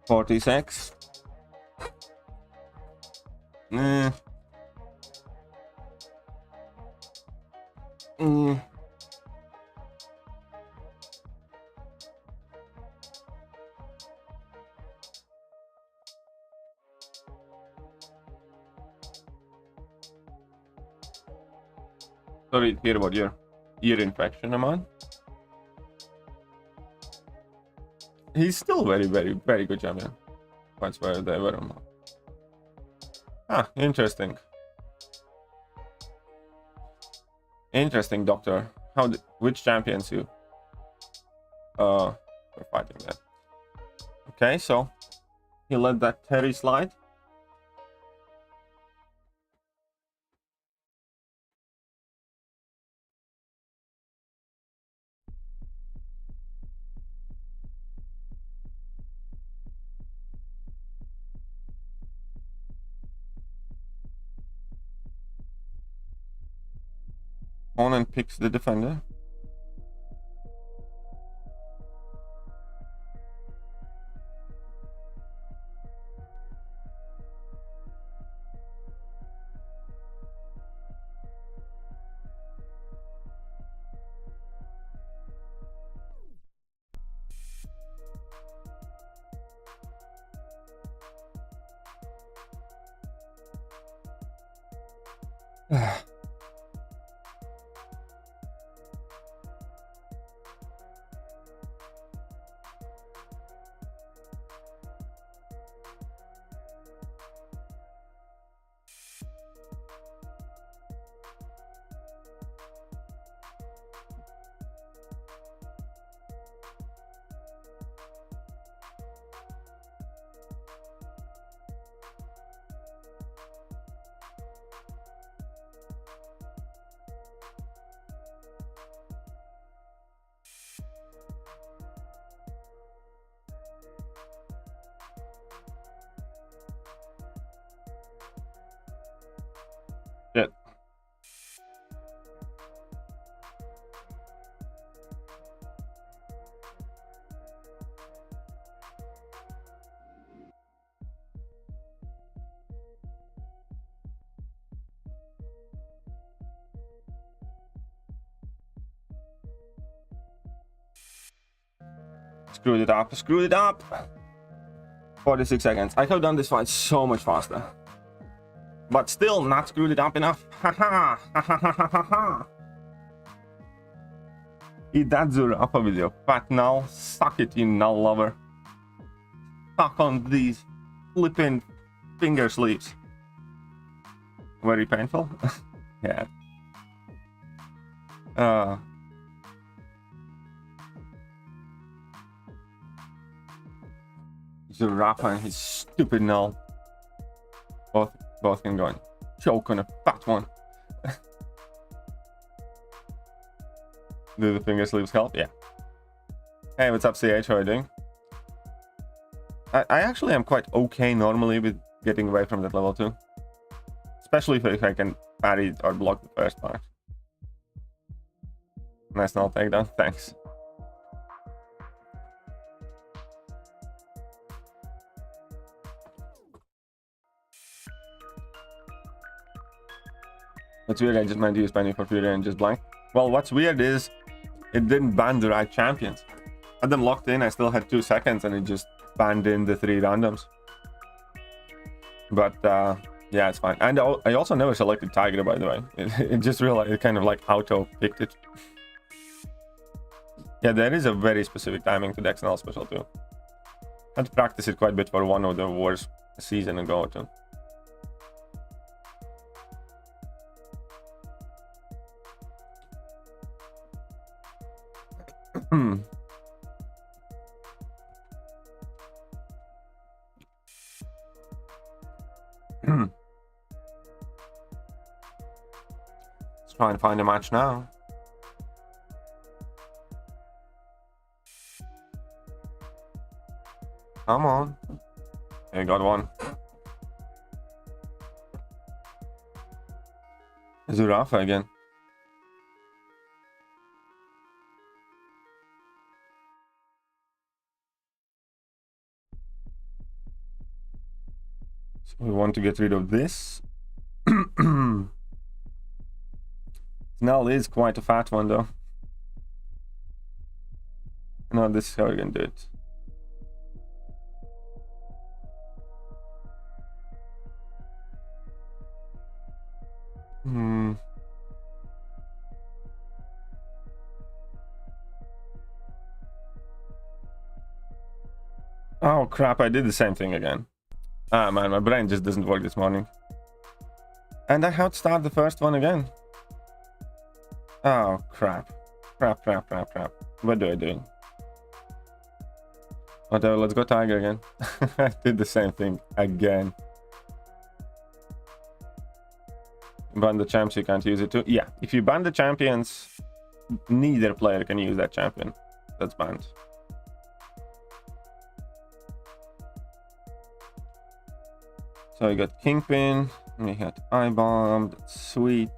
46. Mm. Mm. Sorry to hear about your ear infection, Aman. He's still very, very good champion. That's where they were. Ah, interesting. Interesting, Doctor. Which champions you were fighting then? Okay, so he let that Terry slide. On and picks the defender. Shit. Screwed it up, screwed it up. 46 seconds. I could have done this fight so much faster. But still not screwed it up enough. Haha. Ha. Eat that Zurafa with your fat null. Suck it, you null lover. Suck on these flipping finger sleeves. Very painful. Yeah. Zurafa and his stupid null. Both can go and choke on a fat one. Do the finger sleeves help? Yeah. Hey, what's up, CH? How are you doing? I actually am quite okay normally with getting away from that level too. Especially if I can parry or block the first part. Nice null takedown. Thanks. What's weird, I just meant to use Penny for Fury and just blank. Well, what's weird is it didn't ban the right champions. I had them locked in, I still had 2 seconds and it just banned in the 3 randoms. But yeah, it's fine. And I also never selected Tiger, by the way. It just realized it kind of like auto-picked it. Yeah, there is a very specific timing to the XNL special too. I had to practice it quite a bit for one of the wars a season ago or two. Let's try and find a match now. Come on. Okay, got one. Zurafa again. So we want to get rid of this. Snell is quite a fat one though. No, this is how we're gonna do it. Oh crap, I did the same thing again. Ah man, my brain just doesn't work this morning. And I have to start the first one again. Oh crap. Crap. What do I do? Whatever, let's go Tiger again. I did the same thing again. Ban the champs, you can't use it too. Yeah, if you ban the champions, neither player can use that champion. That's banned. So we got Kingpin, we had I-Bomb, that's sweet.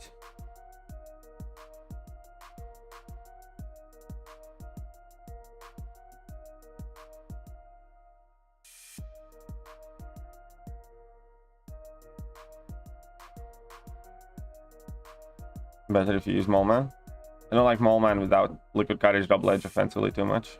Better if you use Mole-Man. I don't like Mole-Man without Liquid Courage double edge offensively too much.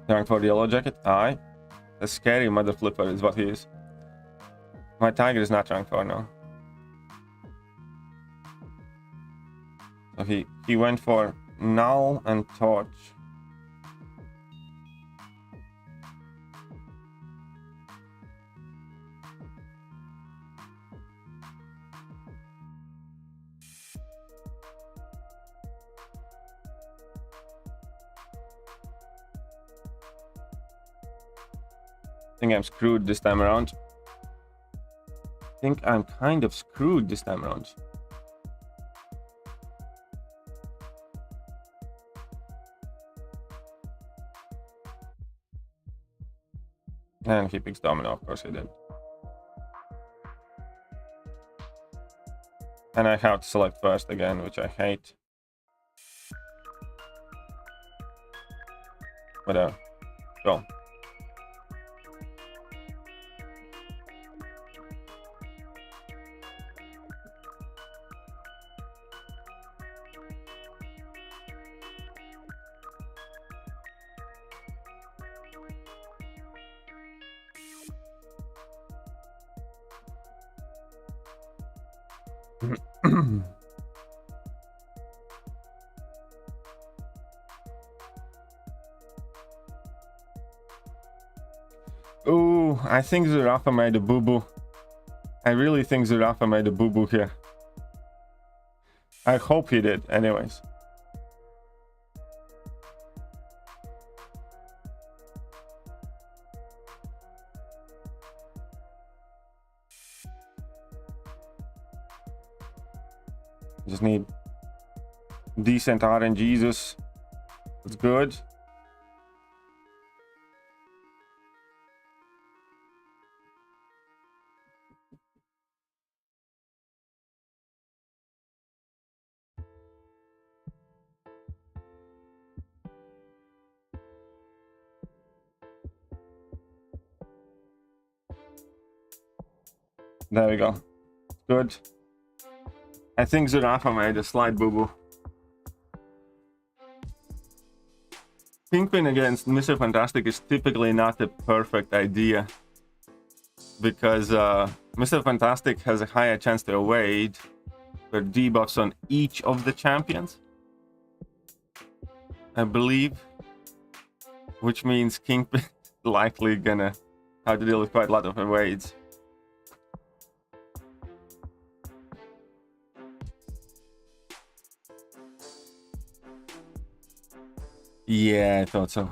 Rank for the yellow jacket? Aye. A scary mother flipper is what he is. My Tiger is not rank 4 now. So he went for Null and Torch. I think I'm screwed this time around. I think I'm kind of screwed this time around. And he picks Domino, of course he did. And I have to select first again, which I hate. Whatever. Go. Ooh, I think Zerafa made a boo-boo. I really think Zerafa made a boo-boo here. I hope he did, anyways. Just need decent RNGesus. That's good. There we go. Good. I think Zerafa made a slight boo-boo. Kingpin against Mr. Fantastic is typically not a perfect idea, because Mr. Fantastic has a higher chance to evade for debuffs on each of the champions, I believe, which means Kingpin is likely gonna have to deal with quite a lot of evades. Yeah, I thought so.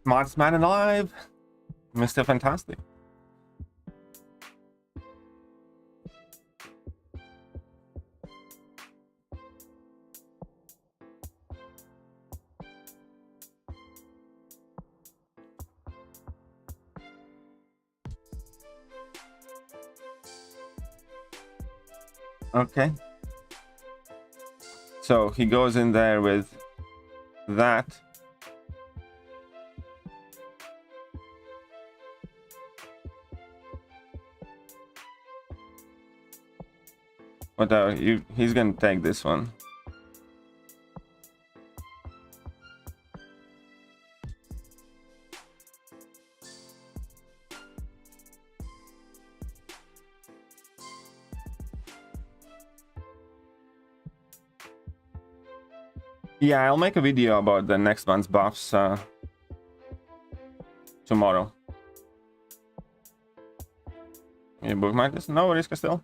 Smartest man alive, Mr. Fantastic. Okay. So he goes in there with that. Whatever, he's gonna take this one. Yeah, I'll make a video about the next one's buffs tomorrow. You bookmark this? No worries, still.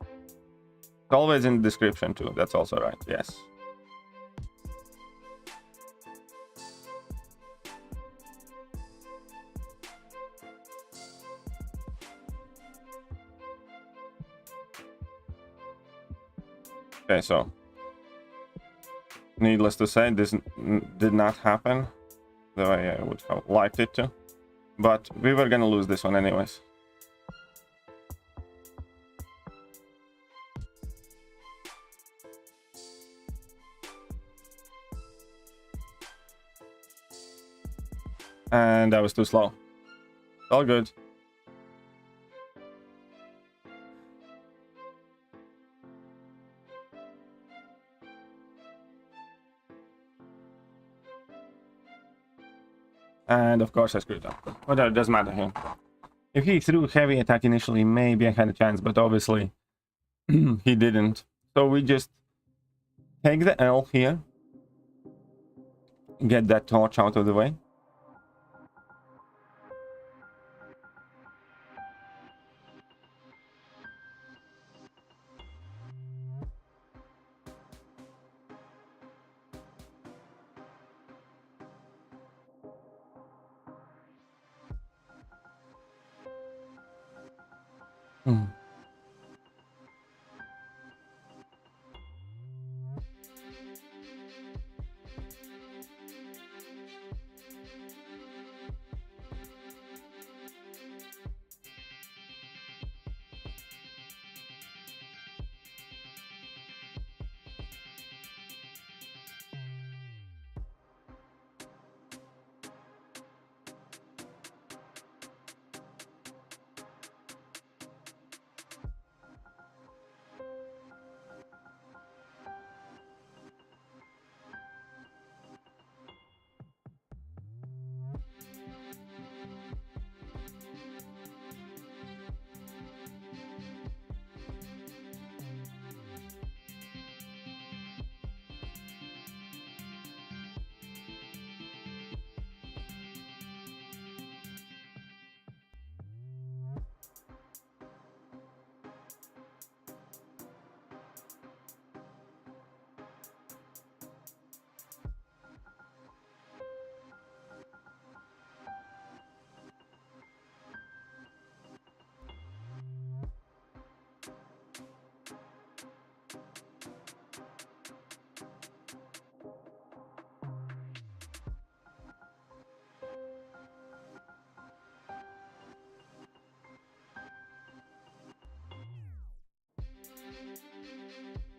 It's always in the description too. That's also right. Yes. Okay, so needless to say, this did not happen the way I would have liked it to, but we were gonna lose this one anyways. And that was too slow. All good. And of course I screwed up. Whatever, it doesn't matter here. If he threw heavy attack initially, maybe I had a chance, but obviously he didn't. So we just take the L here. Get that torch out of the way.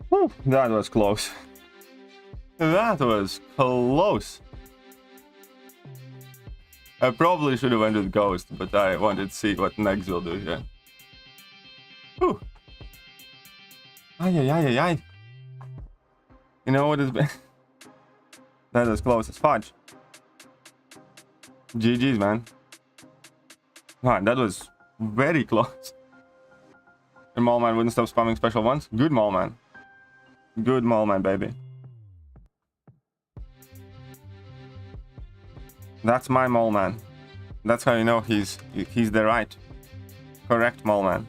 Whew, that was close. That was close. I probably should have went with Ghost, but I wanted to see what Negs will do here. Whew. Ay, ay, ay, ay, ay. You know what has been? That was close as fudge. GG's, man. Man, that was very close. The Mallman wouldn't stop spamming special ones. Good Mallman. Good Mallman, baby. That's my Mallman. That's how you know he's the right, correct Mallman.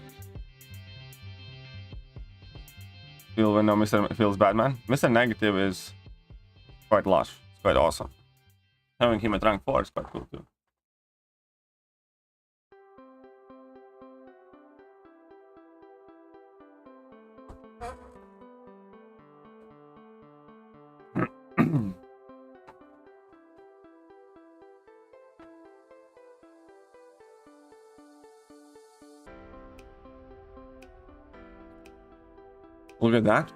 Feel when no Mr. feels bad, man. Mr. Negative is quite lush. It's quite awesome. Having him at rank 4 is quite cool too. Look at that.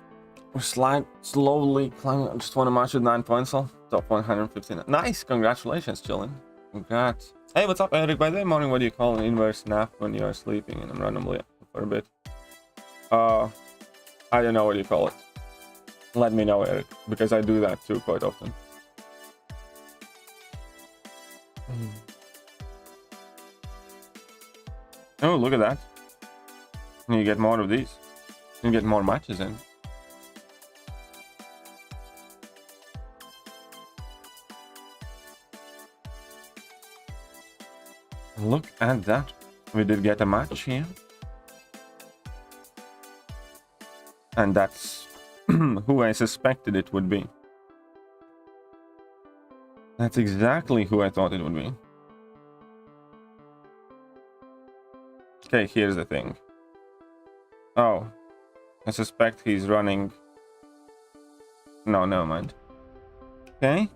We're slowly climbing. I just want to match with 9 points. Top 115. Nice. Congratulations, chillin'. Congrats. Hey, what's up, Eric? By the way, morning, what do you call an inverse nap when you are sleeping and I'm randomly up for a bit? I don't know what you call it. Let me know, Eric, because I do that too quite often. Oh, look at that. You get more of these. You get more matches in. Look at that. We did get a match here. And that's who I suspected it would be. That's exactly who I thought it would be. Okay, here's the thing. Oh, I suspect he's running. No, never mind. Okay.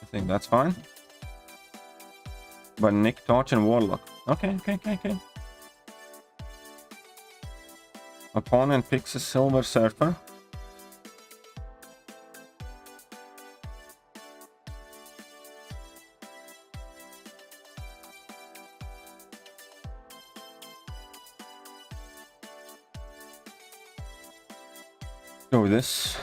I think that's fine. But Nick, Torch, and Warlock. Okay. Opponent picks a Silver Surfer. Go with this.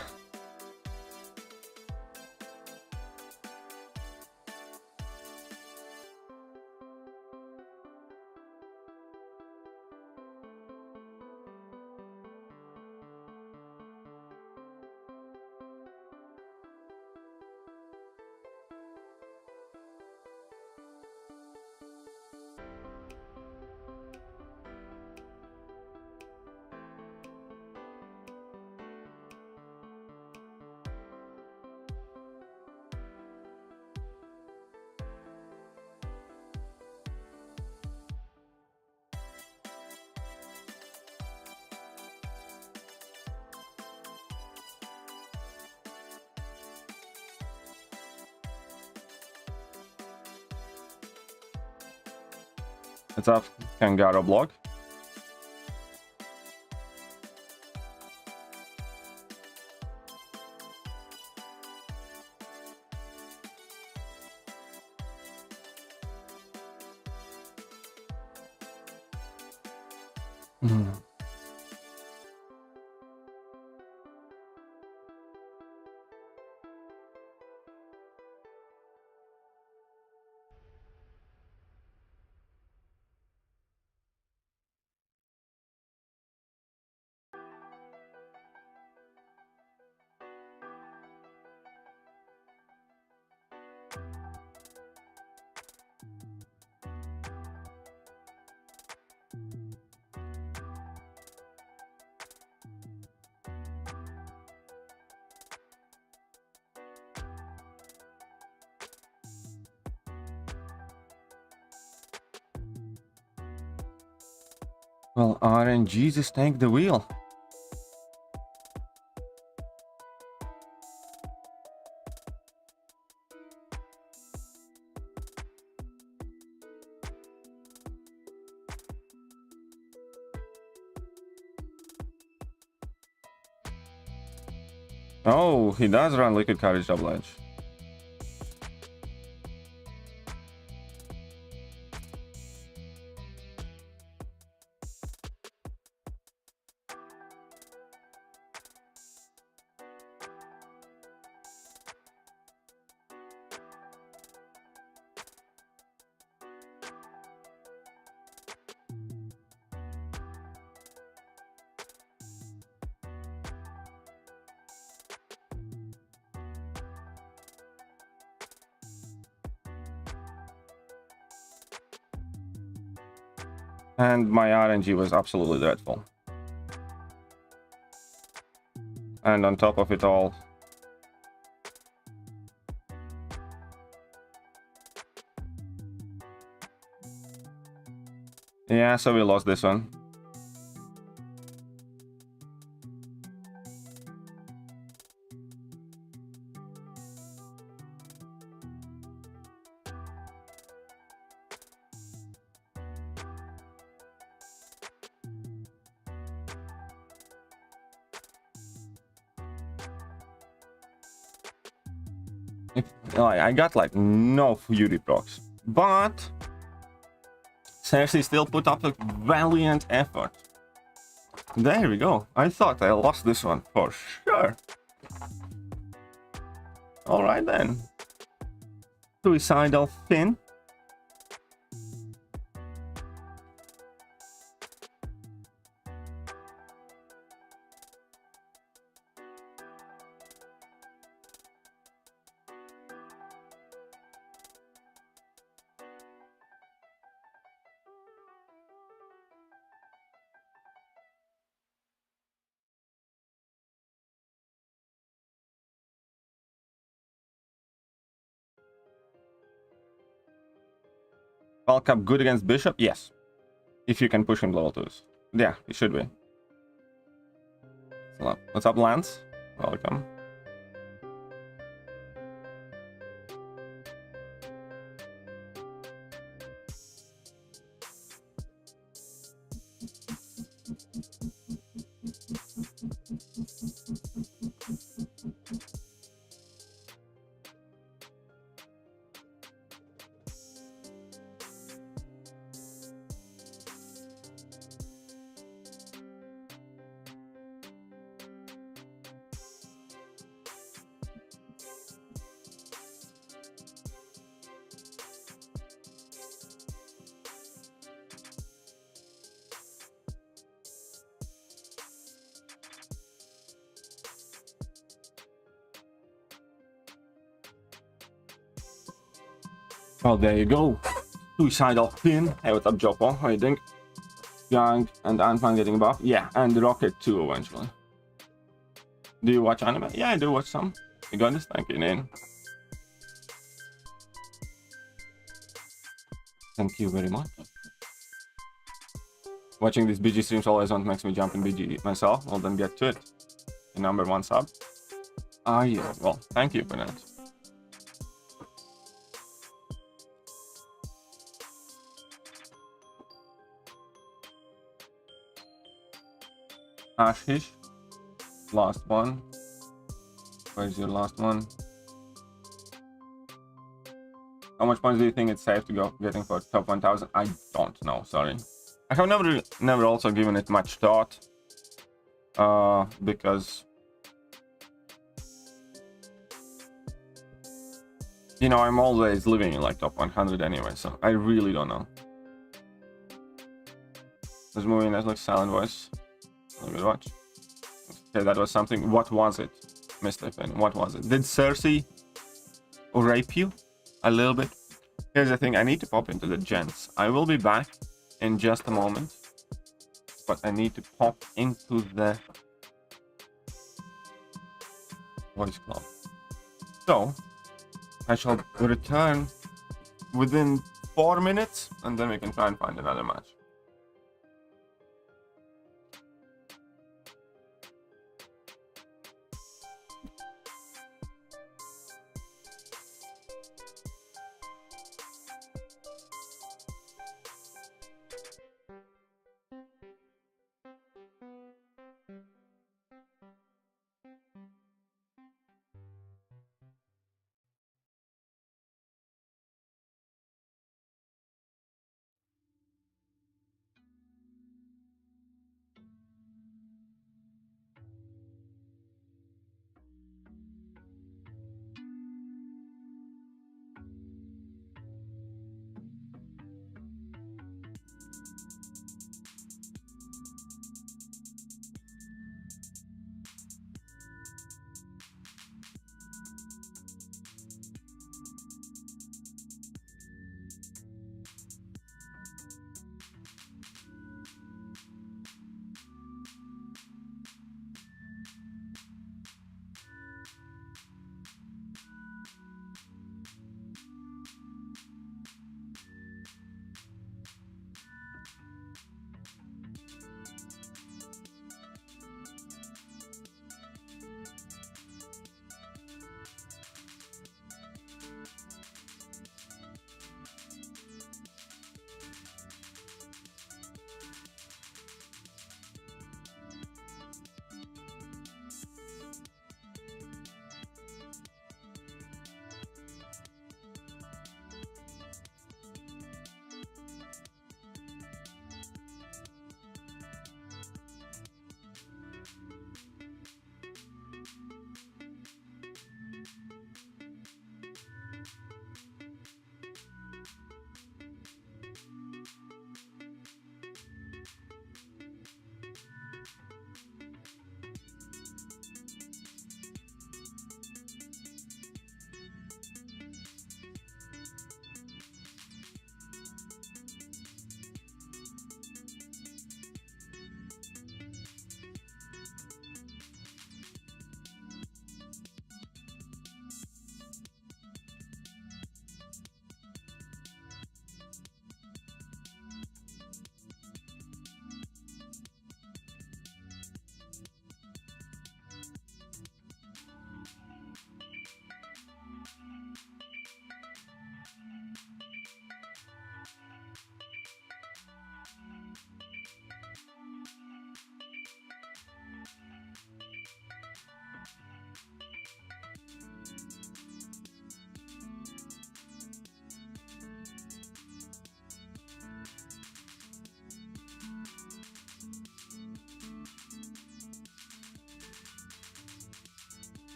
What's up, Kangaroo Blog? Well, RNG just take the wheel. Oh, he does run Liquid Courage Double Edge. And my RNG was absolutely dreadful. And on top of it all, yeah, so we lost this one. I got like no Fury procs, but Sassy still put up a valiant effort. There we go. I thought I lost this one for sure. Alright then. Suicidal Finn. Bulk up good against Bishop? Yes. If you can push him level 2s. Yeah, he should be. What's up, Lance? Welcome. Well, there you go. Suicidal Finn. Hey, what's up, Jopo? How you doing? Young and Ant-Man getting buff. Yeah, and Rocket too, eventually. Do you watch anime? Yeah, I do watch some. You got this? Thank you, Nane. Thank you very much. Watching these BG streams always makes me jump in BG myself. Well, then get to it. The #1 sub. Ah, yeah. Well, thank you for that. Ashish, last one. Where's your last one? How much points do you think it's safe to go getting for top 1000? I don't know, sorry. I have never also given it much thought. Because you know, I'm always living in like top 100 anyway, so I really don't know. This movie Netflix silent voice. Good watch. Okay, that was something. What was it, Mr. Finn? What was it? Did Cersei rape you a little bit? Here's the thing. I need to pop into the gents. I will be back in just a moment, but I need to pop into the voice club. So I shall return within 4 minutes, and then we can try and find another match.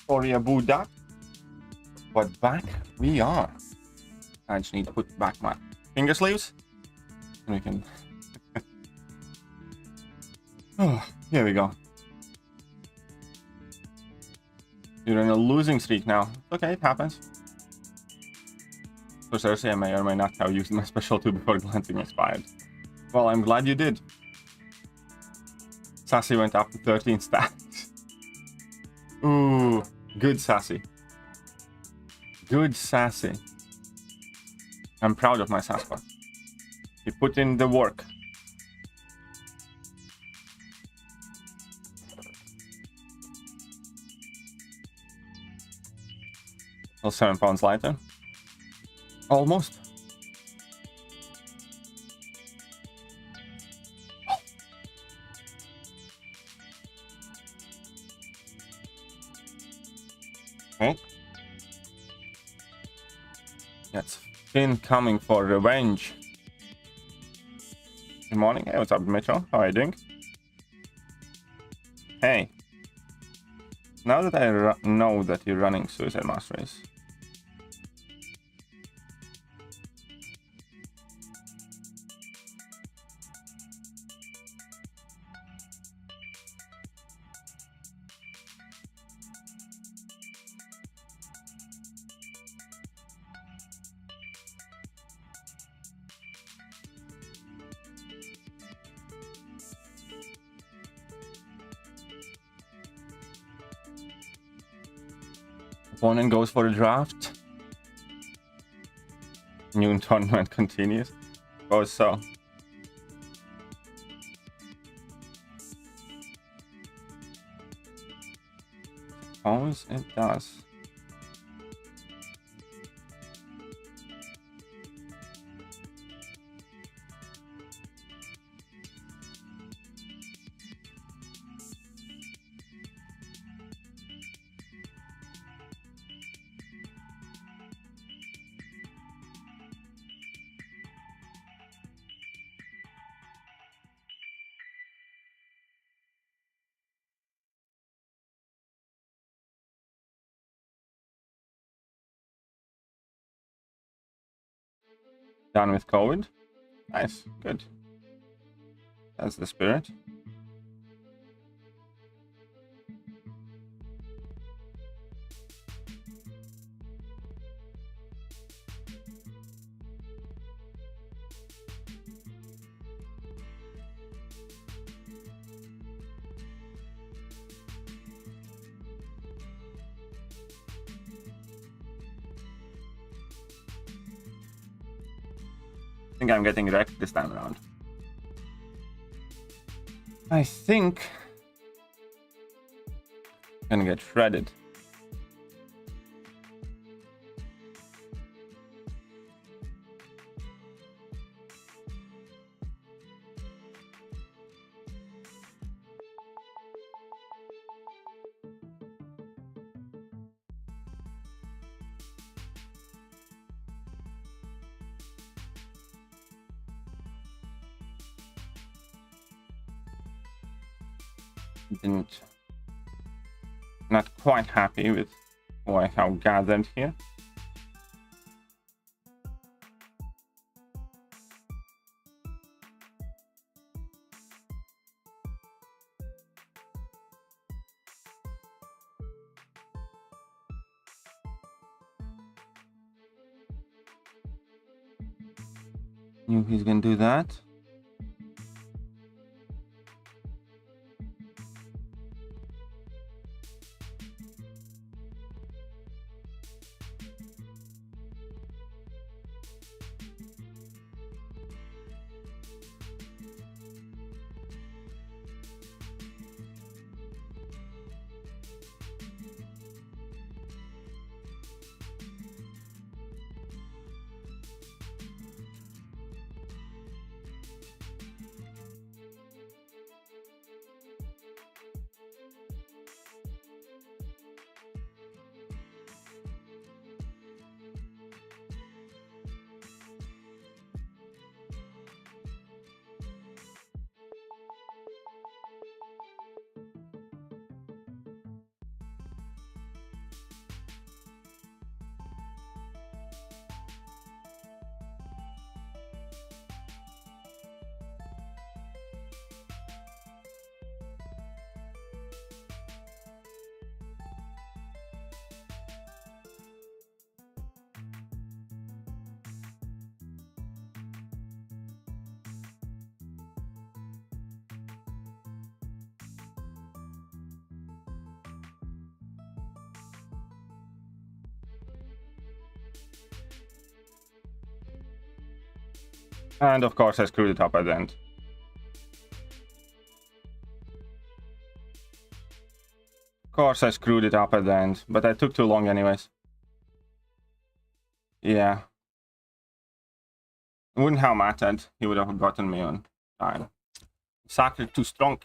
Sorry about that. But back we are. I just need to put back my finger sleeves. And we can... Oh, here we go. You're in a losing streak now. Okay, it happens. So seriously, I may or may not have used my special 2 before glancing expired. Well, I'm glad you did. Sassy went up to 13 stats. Ooh, good Sassy. Good Sassy. I'm proud of my Sasquatch. He put in the work. Well, 7 pounds lighter. Almost. Okay. That's Finn coming for revenge. Good morning. Hey, what's up, Mitchell? How are you doing? Hey. Now that I know that you're running Suicide Master Race. Opponent goes for a draft. New tournament continues. Goes so. Suppose it does. Done with COVID. Nice, good. That's the spirit. I think I'm getting wrecked this time around. I think I'm gonna get shredded. Not quite happy with what I have gathered here. Knew he's gonna do that. And of course I screwed it up at the end. Of course I screwed it up at the end, but I took too long anyways. Yeah. I wouldn't have mattered. He would have gotten me on time. Sacred too strong.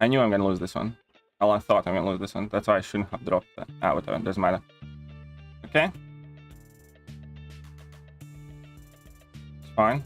I knew I'm gonna lose this one. Well, I thought I'm gonna lose this one. That's why I shouldn't have dropped that. Ah, whatever. Doesn't matter. Okay. It's fine.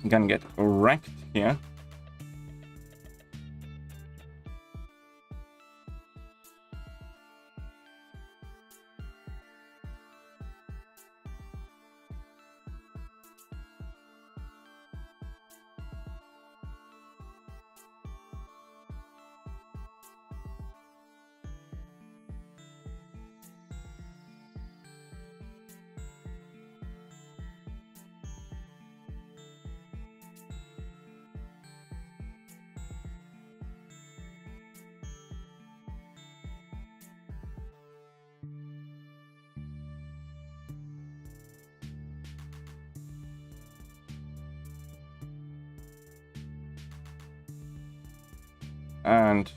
I'm gonna get wrecked here. And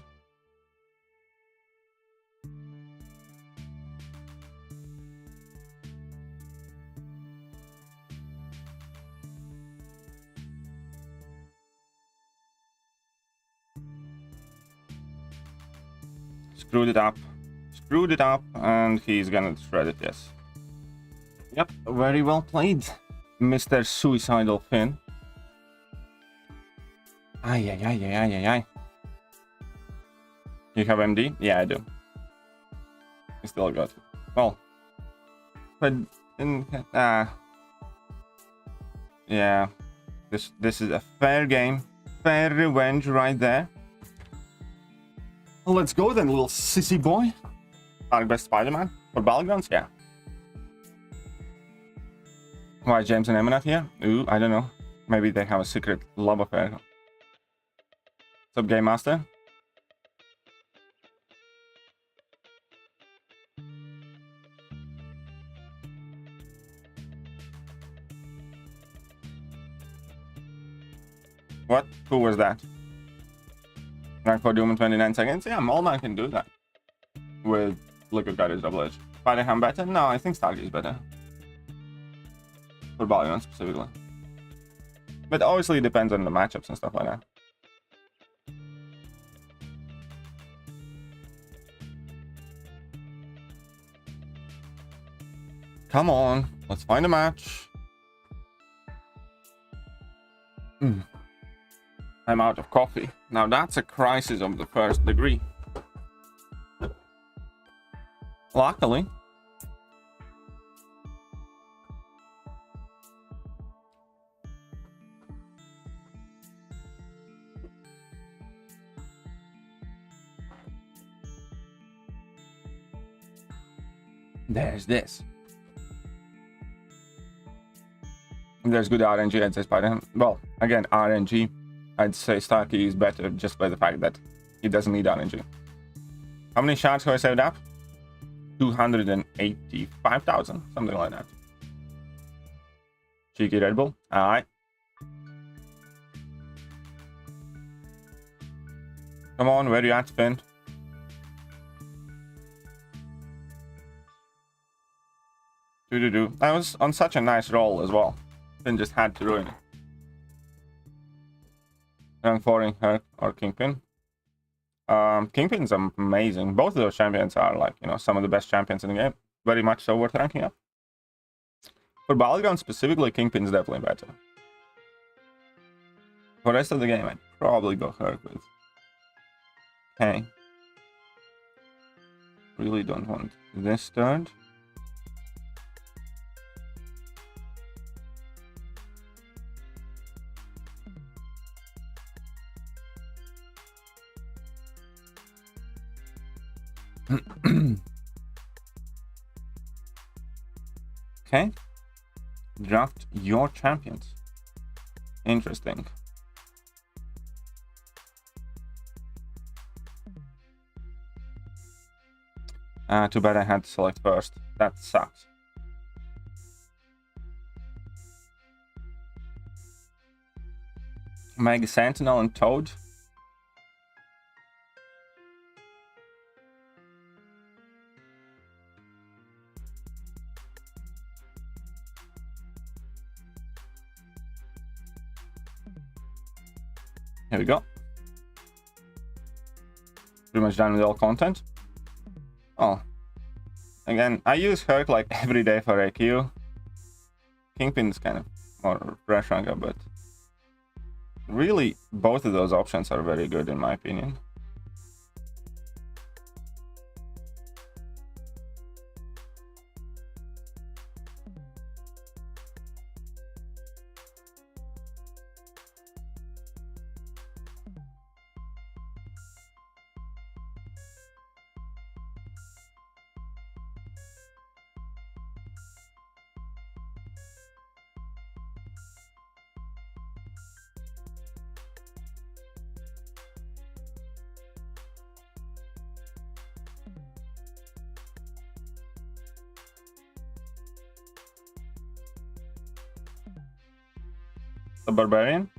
screwed it up, and he's gonna shred it. Yes. Yep, very well played, Mr. Suicidal Finn. Ay. You have MD? Yeah, I do. I still got it. Well, but yeah, this is a fair game, fair revenge right there. Well, let's go then, little sissy boy. Our best Spider-Man for Battlegrounds, yeah. Why James and Emma not here? Ooh, I don't know. Maybe they have a secret love affair. What's up, Game Master? What? Who was that? Rank 4 Doom in 29 seconds? Yeah, Molman can do that. With Liquid Guardians Double Edge. Spider-Ham better? No, I think Starkey is better. For Battlegrounds specifically. But obviously it depends on the matchups and stuff like that. Come on, let's find a match. I'm out of coffee. Now that's a crisis of the first degree. Luckily. There's this. There's good RNG, I'd say Spider-Man. Well, again, RNG. I'd say Starkey is better just by the fact that he doesn't need RNG. How many shards have I saved up? 285,000, something like that. Cheeky Red Bull. Alright. Come on, where you at, Finn? I was on such a nice roll as well. Finn just had to ruin it. Rank 4 in her or Kingpin. Kingpin's amazing. Both of those champions are, like, you know, some of the best champions in the game. Very much so worth ranking up. For Battleground specifically, Kingpin's definitely better. For the rest of the game, I'd probably go Herc with. Hey. Really don't want this turn. Okay. Draft your champions. Interesting. Too bad I had to select first. That sucks. Mega Sentinel and Toad. Here we go. Pretty much done with all content. Oh. Again, I use Herc like every day for AQ. Kingpin's kind of more fresh ranker, but really both of those options are very good in my opinion. The Barbarian.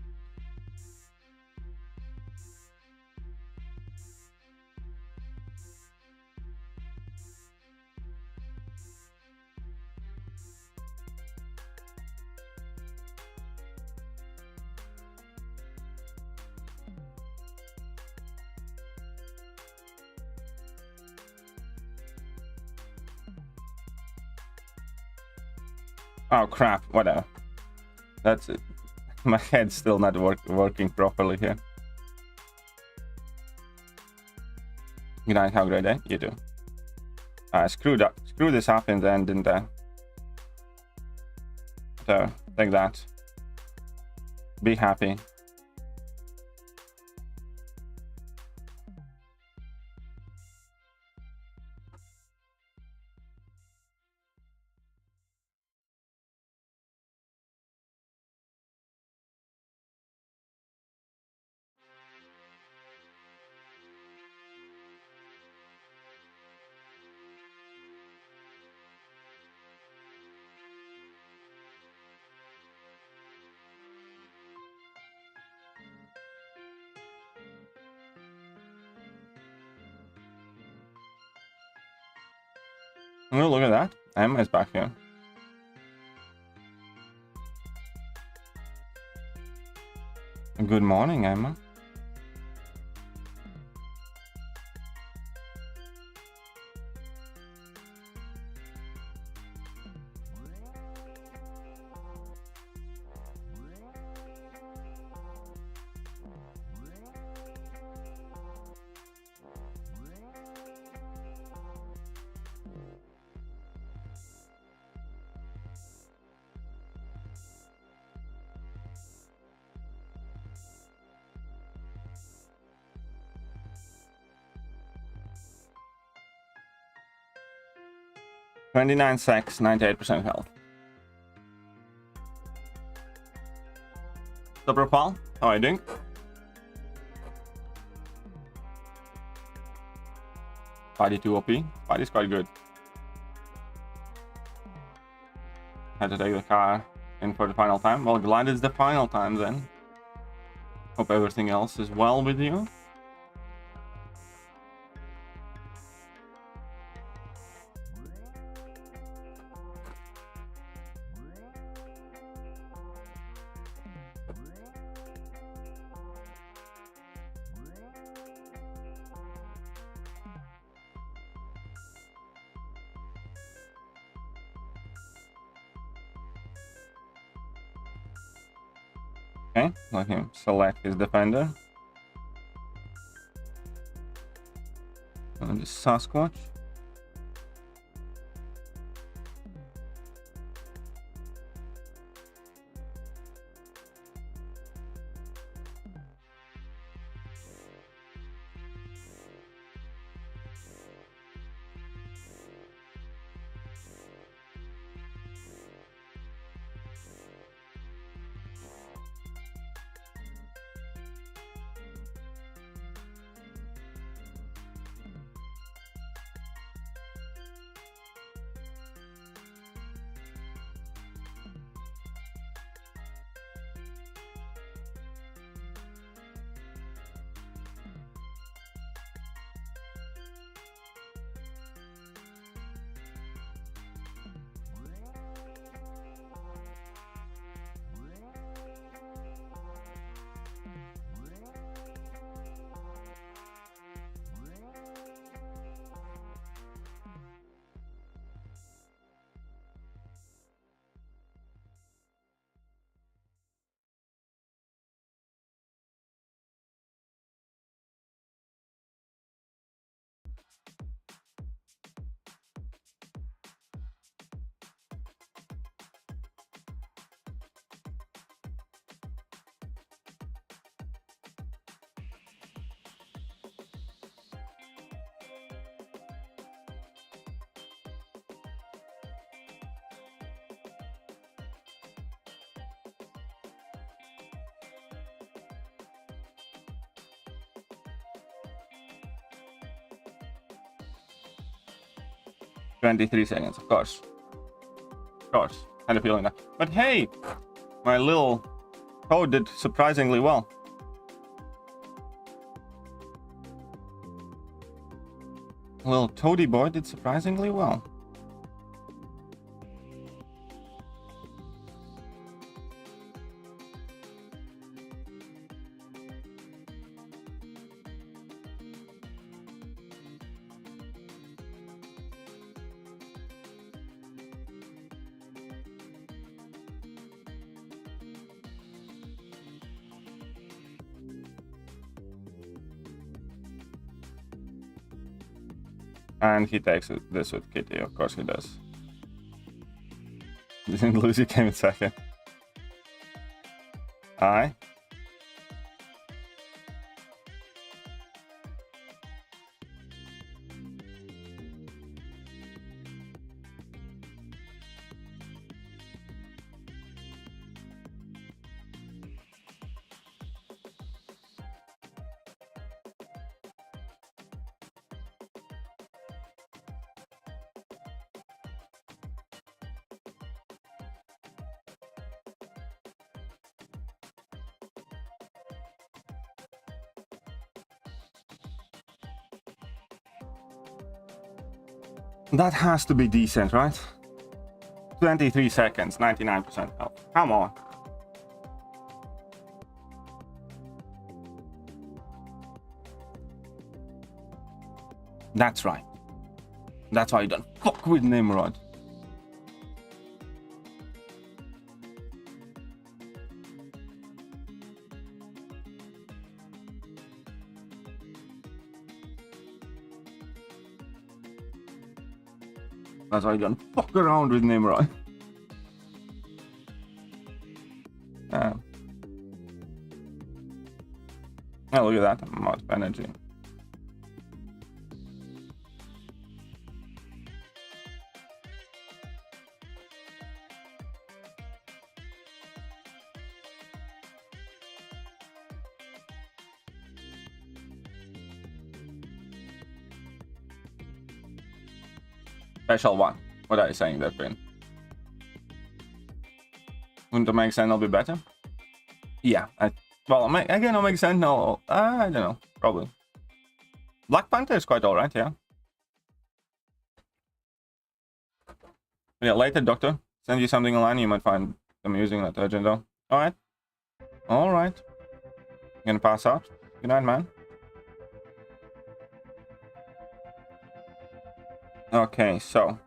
Oh crap, whatever. That's it. My head's still not working properly here. Good night, have a great day. You too. Screw this up in the end, didn't I? So, like that. Be happy. Oh, look at that. Emma is back here. Good morning, Emma. $29 sex, 98% health. The profile, how are you doing? Party 2 OP. Party's quite good. Had to take the car in for the final time. Well, glad it's the final time then. Hope everything else is well with you. Okay, let him select his defender. And the Sasquatch. 23 seconds, of course. Of course. Had a feeling that. But hey, my little code did surprisingly well. Little toady boy did surprisingly well. And he takes this with Kitty, of course he does. Didn't lose, he came in second. Aye. That has to be decent, right? 23 seconds, 99% health. Come on. That's right. That's why you don't fuck with Nimrod. That's why you don't fuck around with Nimrod. Oh, look at that amount of energy. Special one. What are you saying there, Finn? Wouldn't Omega Sentinel be better? Yeah. Well, again, Omega Sentinel, I don't know. Probably. Black Panther is quite alright, yeah. Yeah, later, Doctor. Send you something online, you might find amusing, not urgent though. Alright. Alright. Gonna pass out. Good night, man. Okay, so.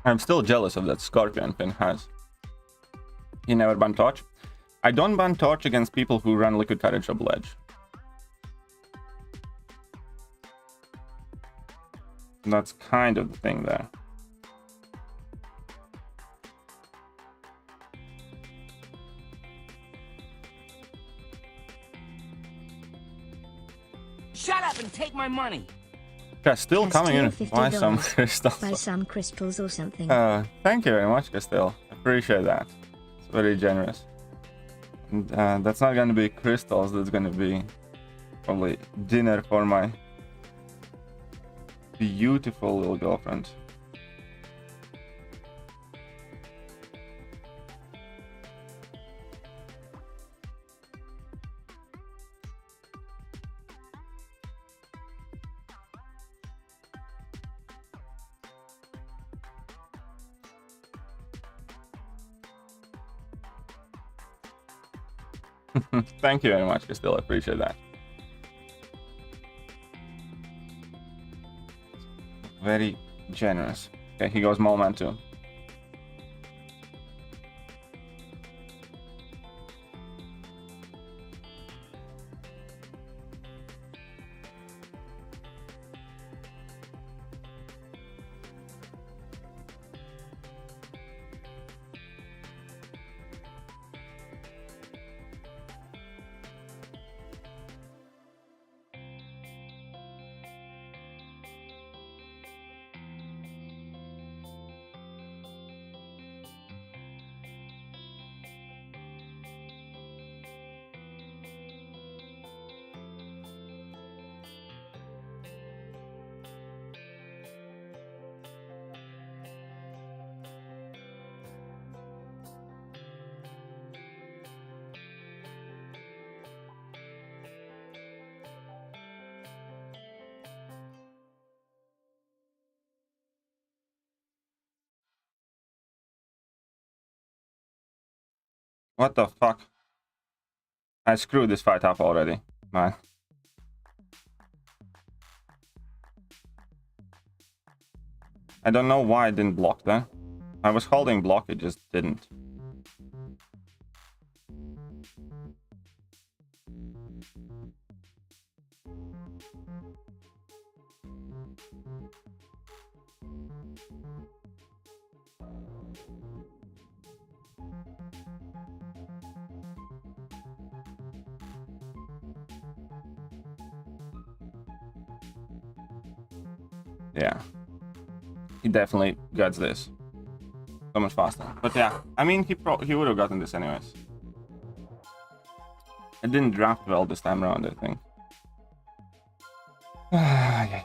I'm still jealous of that Scorpion Finn has. He never ban Torch. I don't ban Torch against people who run Liquid Courage Double Edge. That's kind of the thing there. Shut up and take my money. Still coming in. Buy some crystals. Buy some crystals or something. Thank you very much, Castile. Appreciate that. It's very generous. And, that's not going to be crystals. That's going to be probably dinner for my beautiful little girlfriend. Thank you very much, Castile. I appreciate that. Very generous. Okay, he goes Mole Man too. What the fuck? I screwed this fight up already, man. I don't know why I didn't block that. I was holding block, it just didn't. Yeah, he definitely gets this so much faster. But yeah, I mean, he would have gotten this anyways. It didn't draft well this time around, I think. Yeah.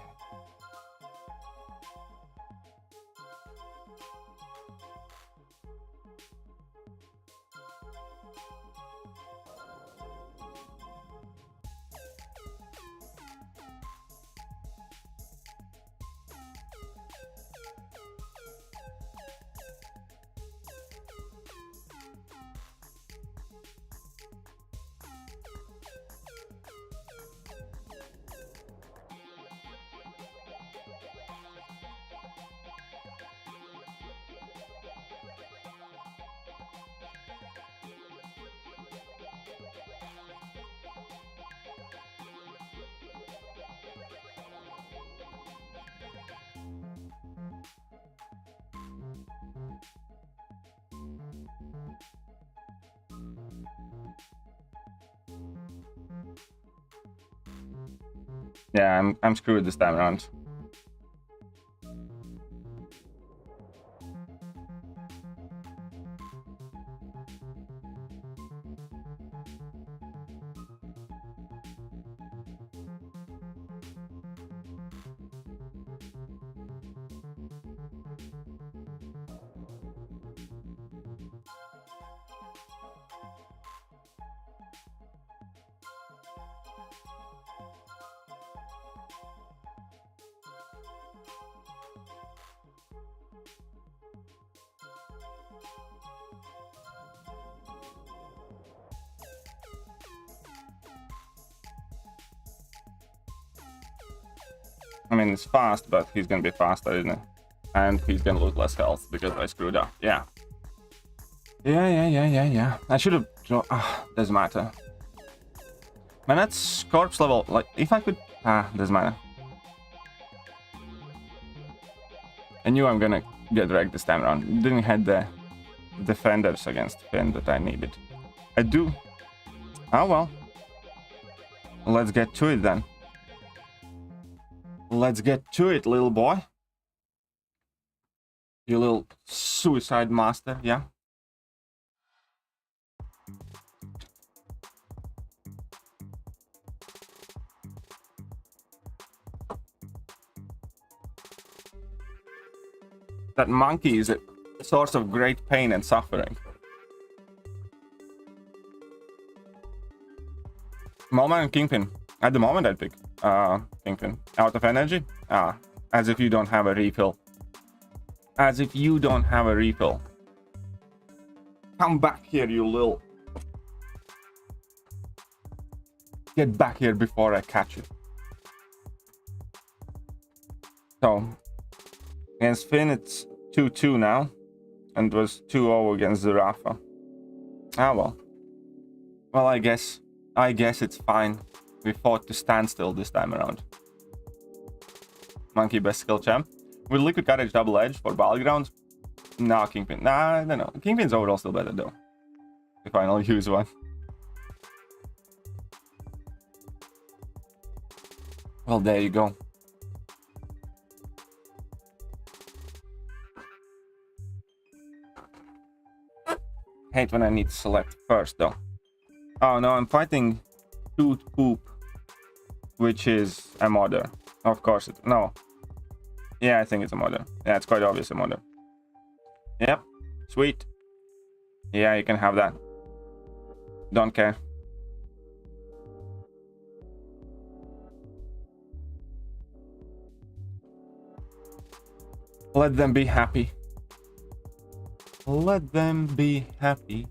Yeah, I'm screwed this time around. I mean, it's fast, but he's gonna be faster, isn't it? And he's gonna lose less health because I screwed up. Yeah. Yeah. I should have... doesn't matter. Man, that's corpse level. Like, if I could... doesn't matter. I knew I'm gonna get wrecked this time around. Didn't have the defenders against Finn that I needed. I do. Oh well. Let's get to it then. Let's get to it, little boy. You little suicide master, yeah? That monkey is a source of great pain and suffering. Moment and Kingpin. At the moment, I'd pick Kingpin. Out of energy? As if you don't have a refill. As if you don't have a refill. Come back here, you little... Get back here before I catch you. So, against Finn, it's 2-2 now. And it was 2-0 against Zarafa. Ah, well. Well, I guess it's fine. We fought to standstill this time around. Monkey best skill champ. With Liquid Courage double edge for Battlegrounds? Nah, Kingpin. Nah, I don't know. Kingpin's overall still better though. If I finally use one. Well, there you go. Hate when I need to select first though. Oh no, I'm fighting Toot Poop, which is a modder. Of course it's no. Yeah, I think it's a modder. Yeah, it's quite obvious a modder. Yep, sweet. Yeah, you can have that. Don't care. Let them be happy. Let them be happy.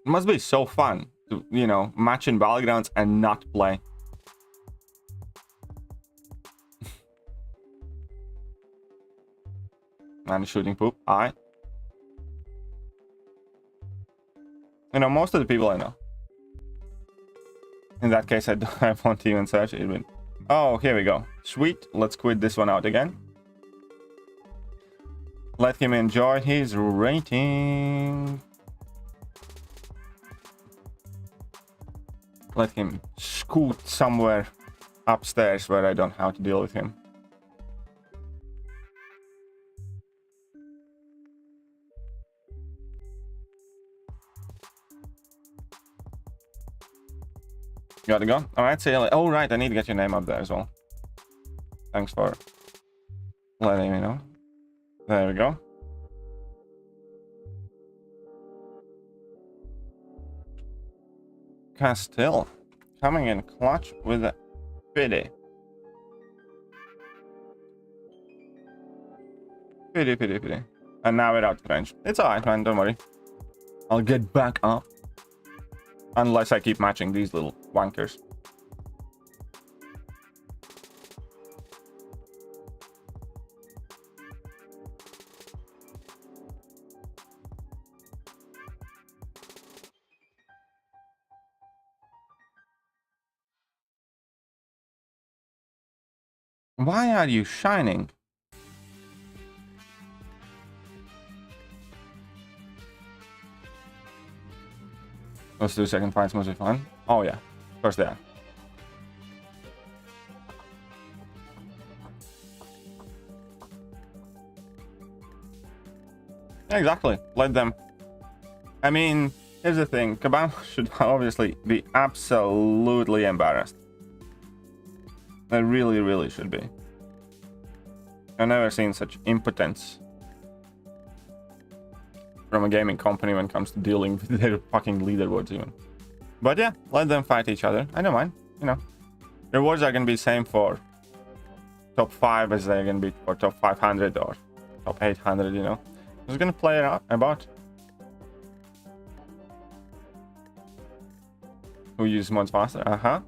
It must be so fun to, you know, match in Battlegrounds and not play. And shooting poop. I. You know, most of the people I know. In that case, I won't even search it. Oh, here we go. Sweet. Let's quit this one out again. Let him enjoy his rating. Let him scoot somewhere upstairs where I don't have to deal with him. Gotta go. Alright, see you later. Oh, right, I need to get your name up there as well. Thanks for letting me know. There we go. Castile coming in clutch with a pity. Pity. And now we're out of range. It's alright, man, don't worry. I'll get back up. Unless I keep matching these little wankers. Why are you shining? Let's do second fights, must be fun. Oh yeah, of course they are. Yeah, exactly. Let them. I mean, here's the thing. Kabam should obviously be absolutely embarrassed. They really, really should be. I've never seen such impotence from a gaming company when it comes to dealing with their fucking leaderboards even. But yeah, let them fight each other. I don't mind, you know. Rewards are gonna be the same for top 5 as they're gonna be for top 500 or top 800, you know. I'm just gonna play it out about. Who uses mods faster?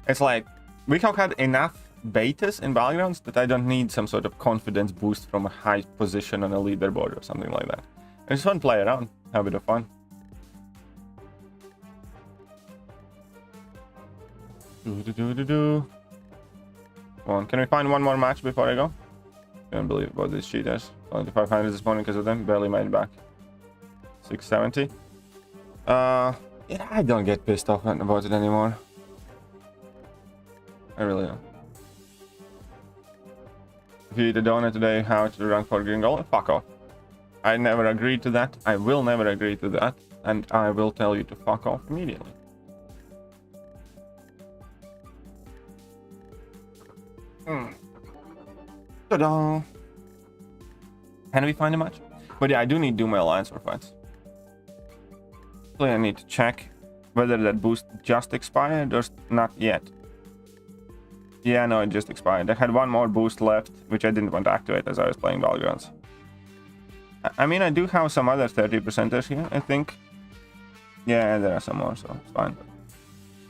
It's like, we have had enough betas in Battlegrounds that I don't need some sort of confidence boost from a high position on a leaderboard or something like that. I just want to play around, have a bit of fun. Come on, can we find one more match before I go? Can't believe about these cheaters. Only 500 this morning because of them, barely made it back. 670. Yeah, I don't get pissed off about it anymore. I really don't. If you eat a donut today, how to rank for green gold? Fuck off. I never agreed to that. I will never agree to that. And I will tell you to fuck off immediately. Ta-da! Can we find a match? But yeah, I do need to do my alliance for fights. So I need to check whether that boost just expired or not yet. Yeah, no, it just expired. I had one more boost left, which I didn't want to activate as I was playing Battlegrounds. I mean, I do have some other 30%ers here, I think. Yeah, there are some more, so it's fine.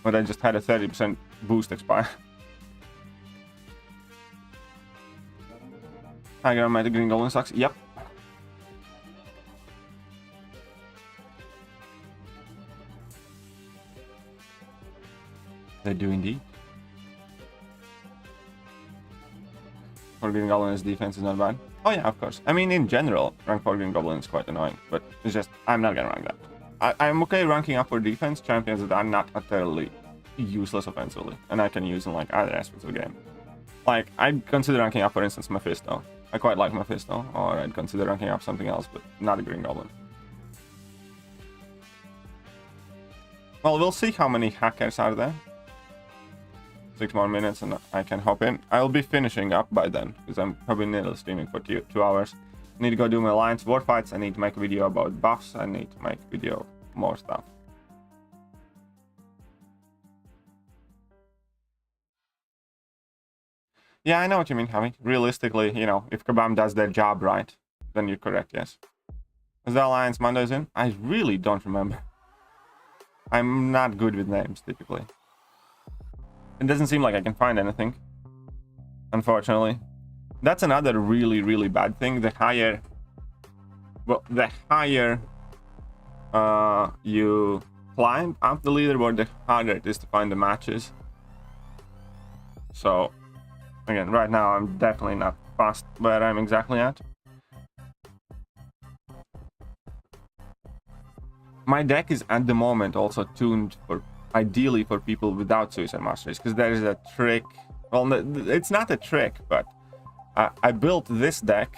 But I just had a 30% boost expire. I got my green golden socks. Yep. They do indeed. For Green Goblin's defense is not bad. Oh yeah, of course. I mean, in general, rank 4 Green Goblin is quite annoying, but it's just, I'm not gonna rank that. I'm okay ranking up for defense champions that are not utterly useless offensively, and I can use in like other aspects of the game. Like, I'd consider ranking up, for instance, Mephisto. I quite like Mephisto, or I'd consider ranking up something else, but not a Green Goblin. Well, we'll see how many hackers are there. 6 more minutes and I can hop in. I'll be finishing up by then, because I'm probably nearly streaming for 2 hours. I need to go do my Alliance war fights. I need to make a video about buffs. I need to make a video more stuff. Yeah, I know what you mean, Javi. Realistically, you know, if Kabam does their job right, then you're correct, yes. Is the Alliance Mondays in? I really don't remember. I'm not good with names, typically. It doesn't seem like I can find anything, unfortunately. That's another really, really bad thing. The higher... Well, the higher you climb up the leaderboard, the harder it is to find the matches. So, again, right now I'm definitely not fast where I'm exactly at. My deck is at the moment also tuned for ideally for people without Suicide Masteries, because there is a trick. Well, it's not a trick, but I built this deck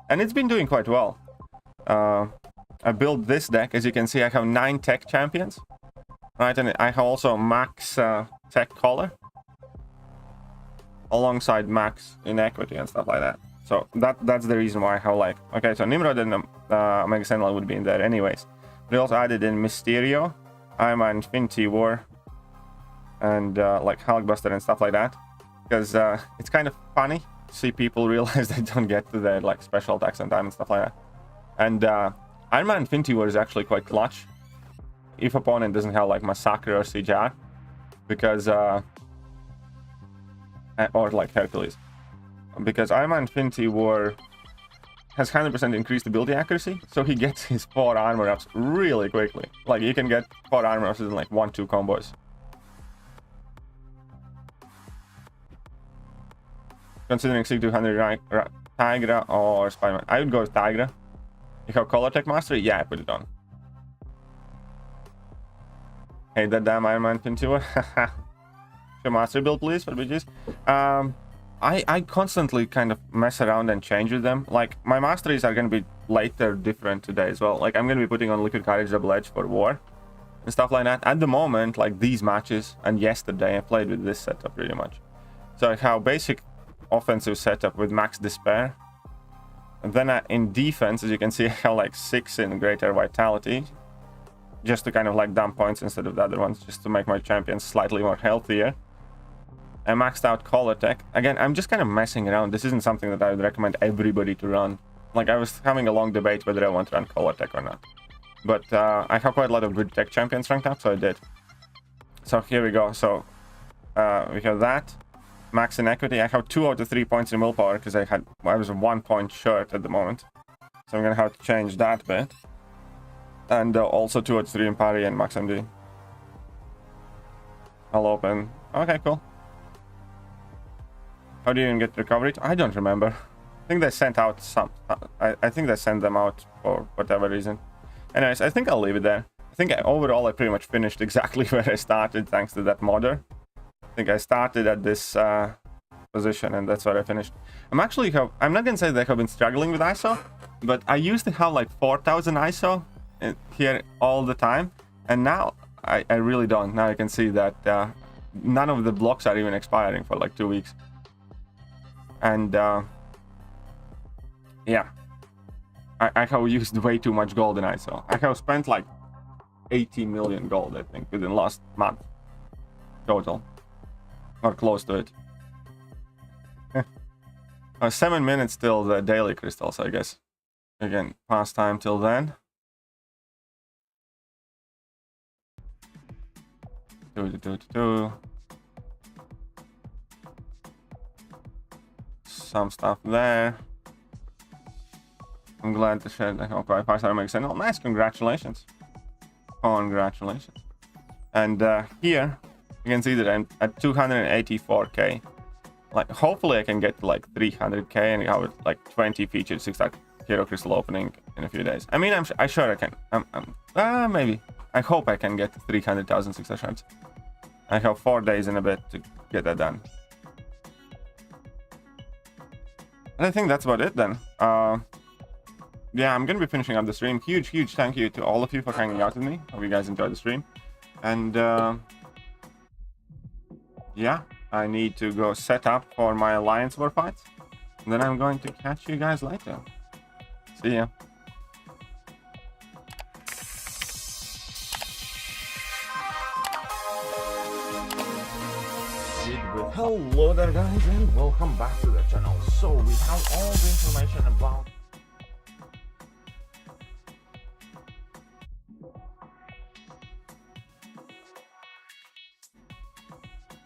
and it's been doing quite well. I built this deck. As you can see, I have 9 tech champions, right? And I have also max tech collar alongside max inequity and stuff like that. So that's the reason why I have like, okay, so Nimrod and Omega Sentinel would be in there anyways. We also added in Mysterio, I'm an Infinity War, and like Hulkbuster and stuff like that, because it's kind of funny to see people realize they don't get to their like special attacks on time and stuff like that. And Iron Man Infinity War is actually quite clutch if opponent doesn't have like Massacre or CJR, because or like Hercules, because Iron Man Infinity War has 100% increased ability accuracy, so he gets his 4 armor ups really quickly. Like, you can get 4 armor ups in like 1-2 combos. Considering 6200 Tigra or Spider-Man, I would go with Tigra. You have Color Tech Mastery? Yeah, I put it on. Hey, that damn Iron Man Infinity War. Your mastery build, please, for BGs. I constantly kind of mess around and change with them. Like, my masteries are going to be later different today as well. Like, I'm going to be putting on Liquid Courage Double Edge for War and stuff like that. At the moment, like these matches and yesterday, I played with this setup pretty much. So I have basic offensive setup with Max Despair. And then in defense, as you can see, I have like 6 in Greater Vitality. Just to kind of like dump points instead of the other ones, just to make my champions slightly more healthier. I maxed out Collar Tech. Again, I'm just kind of messing around. This isn't something that I would recommend everybody to run. Like, I was having a long debate whether I want to run Collar Tech or not. But I have quite a lot of good tech champions ranked up, so I did. So here we go. So we have that. Max in equity. I have 2 out of 3 points in willpower because I was 1 point short at the moment. So I'm going to have to change that bit. And also 2 out of 3 in parry and max MD. I'll open. Okay, cool. How do you even get recovery? I don't remember. I think they sent out some... I think they sent them out for whatever reason. Anyways, I think I'll leave it there. I think overall I pretty much finished exactly where I started thanks to that modder. I think I started at this position and that's where I finished. I'm not going to say that I've been struggling with ISO, but I used to have like 4000 ISO here all the time. And now I really don't. Now I can see that none of the blocks are even expiring for like 2 weeks. And yeah, I have used way too much gold in ISO. I have spent like 80 million gold, I think, within last month total, or close to it. 7 minutes till the daily crystals, I guess. Again, past time till then. Some stuff there. I'm glad to share that. Okay, 5-star makes sense. Oh, nice, congratulations. Congratulations. And here, you can see that I'm at 284k. Like, hopefully I can get to like 300k and have like 20 featured 6-star hero crystal opening in a few days. I mean, I'm sure I can. Maybe. I hope I can get 300,000 6-star shards. I have 4 days and a bit to get that done. And I think that's about it then. Yeah, I'm gonna be finishing up the stream. Huge thank you to all of you for hanging out with me. Hope you guys enjoyed the stream. And yeah, I need to go set up for my Alliance war fights. And then I'm going to catch you guys later. See ya. Hello there guys and welcome back to the channel. So we have all the information about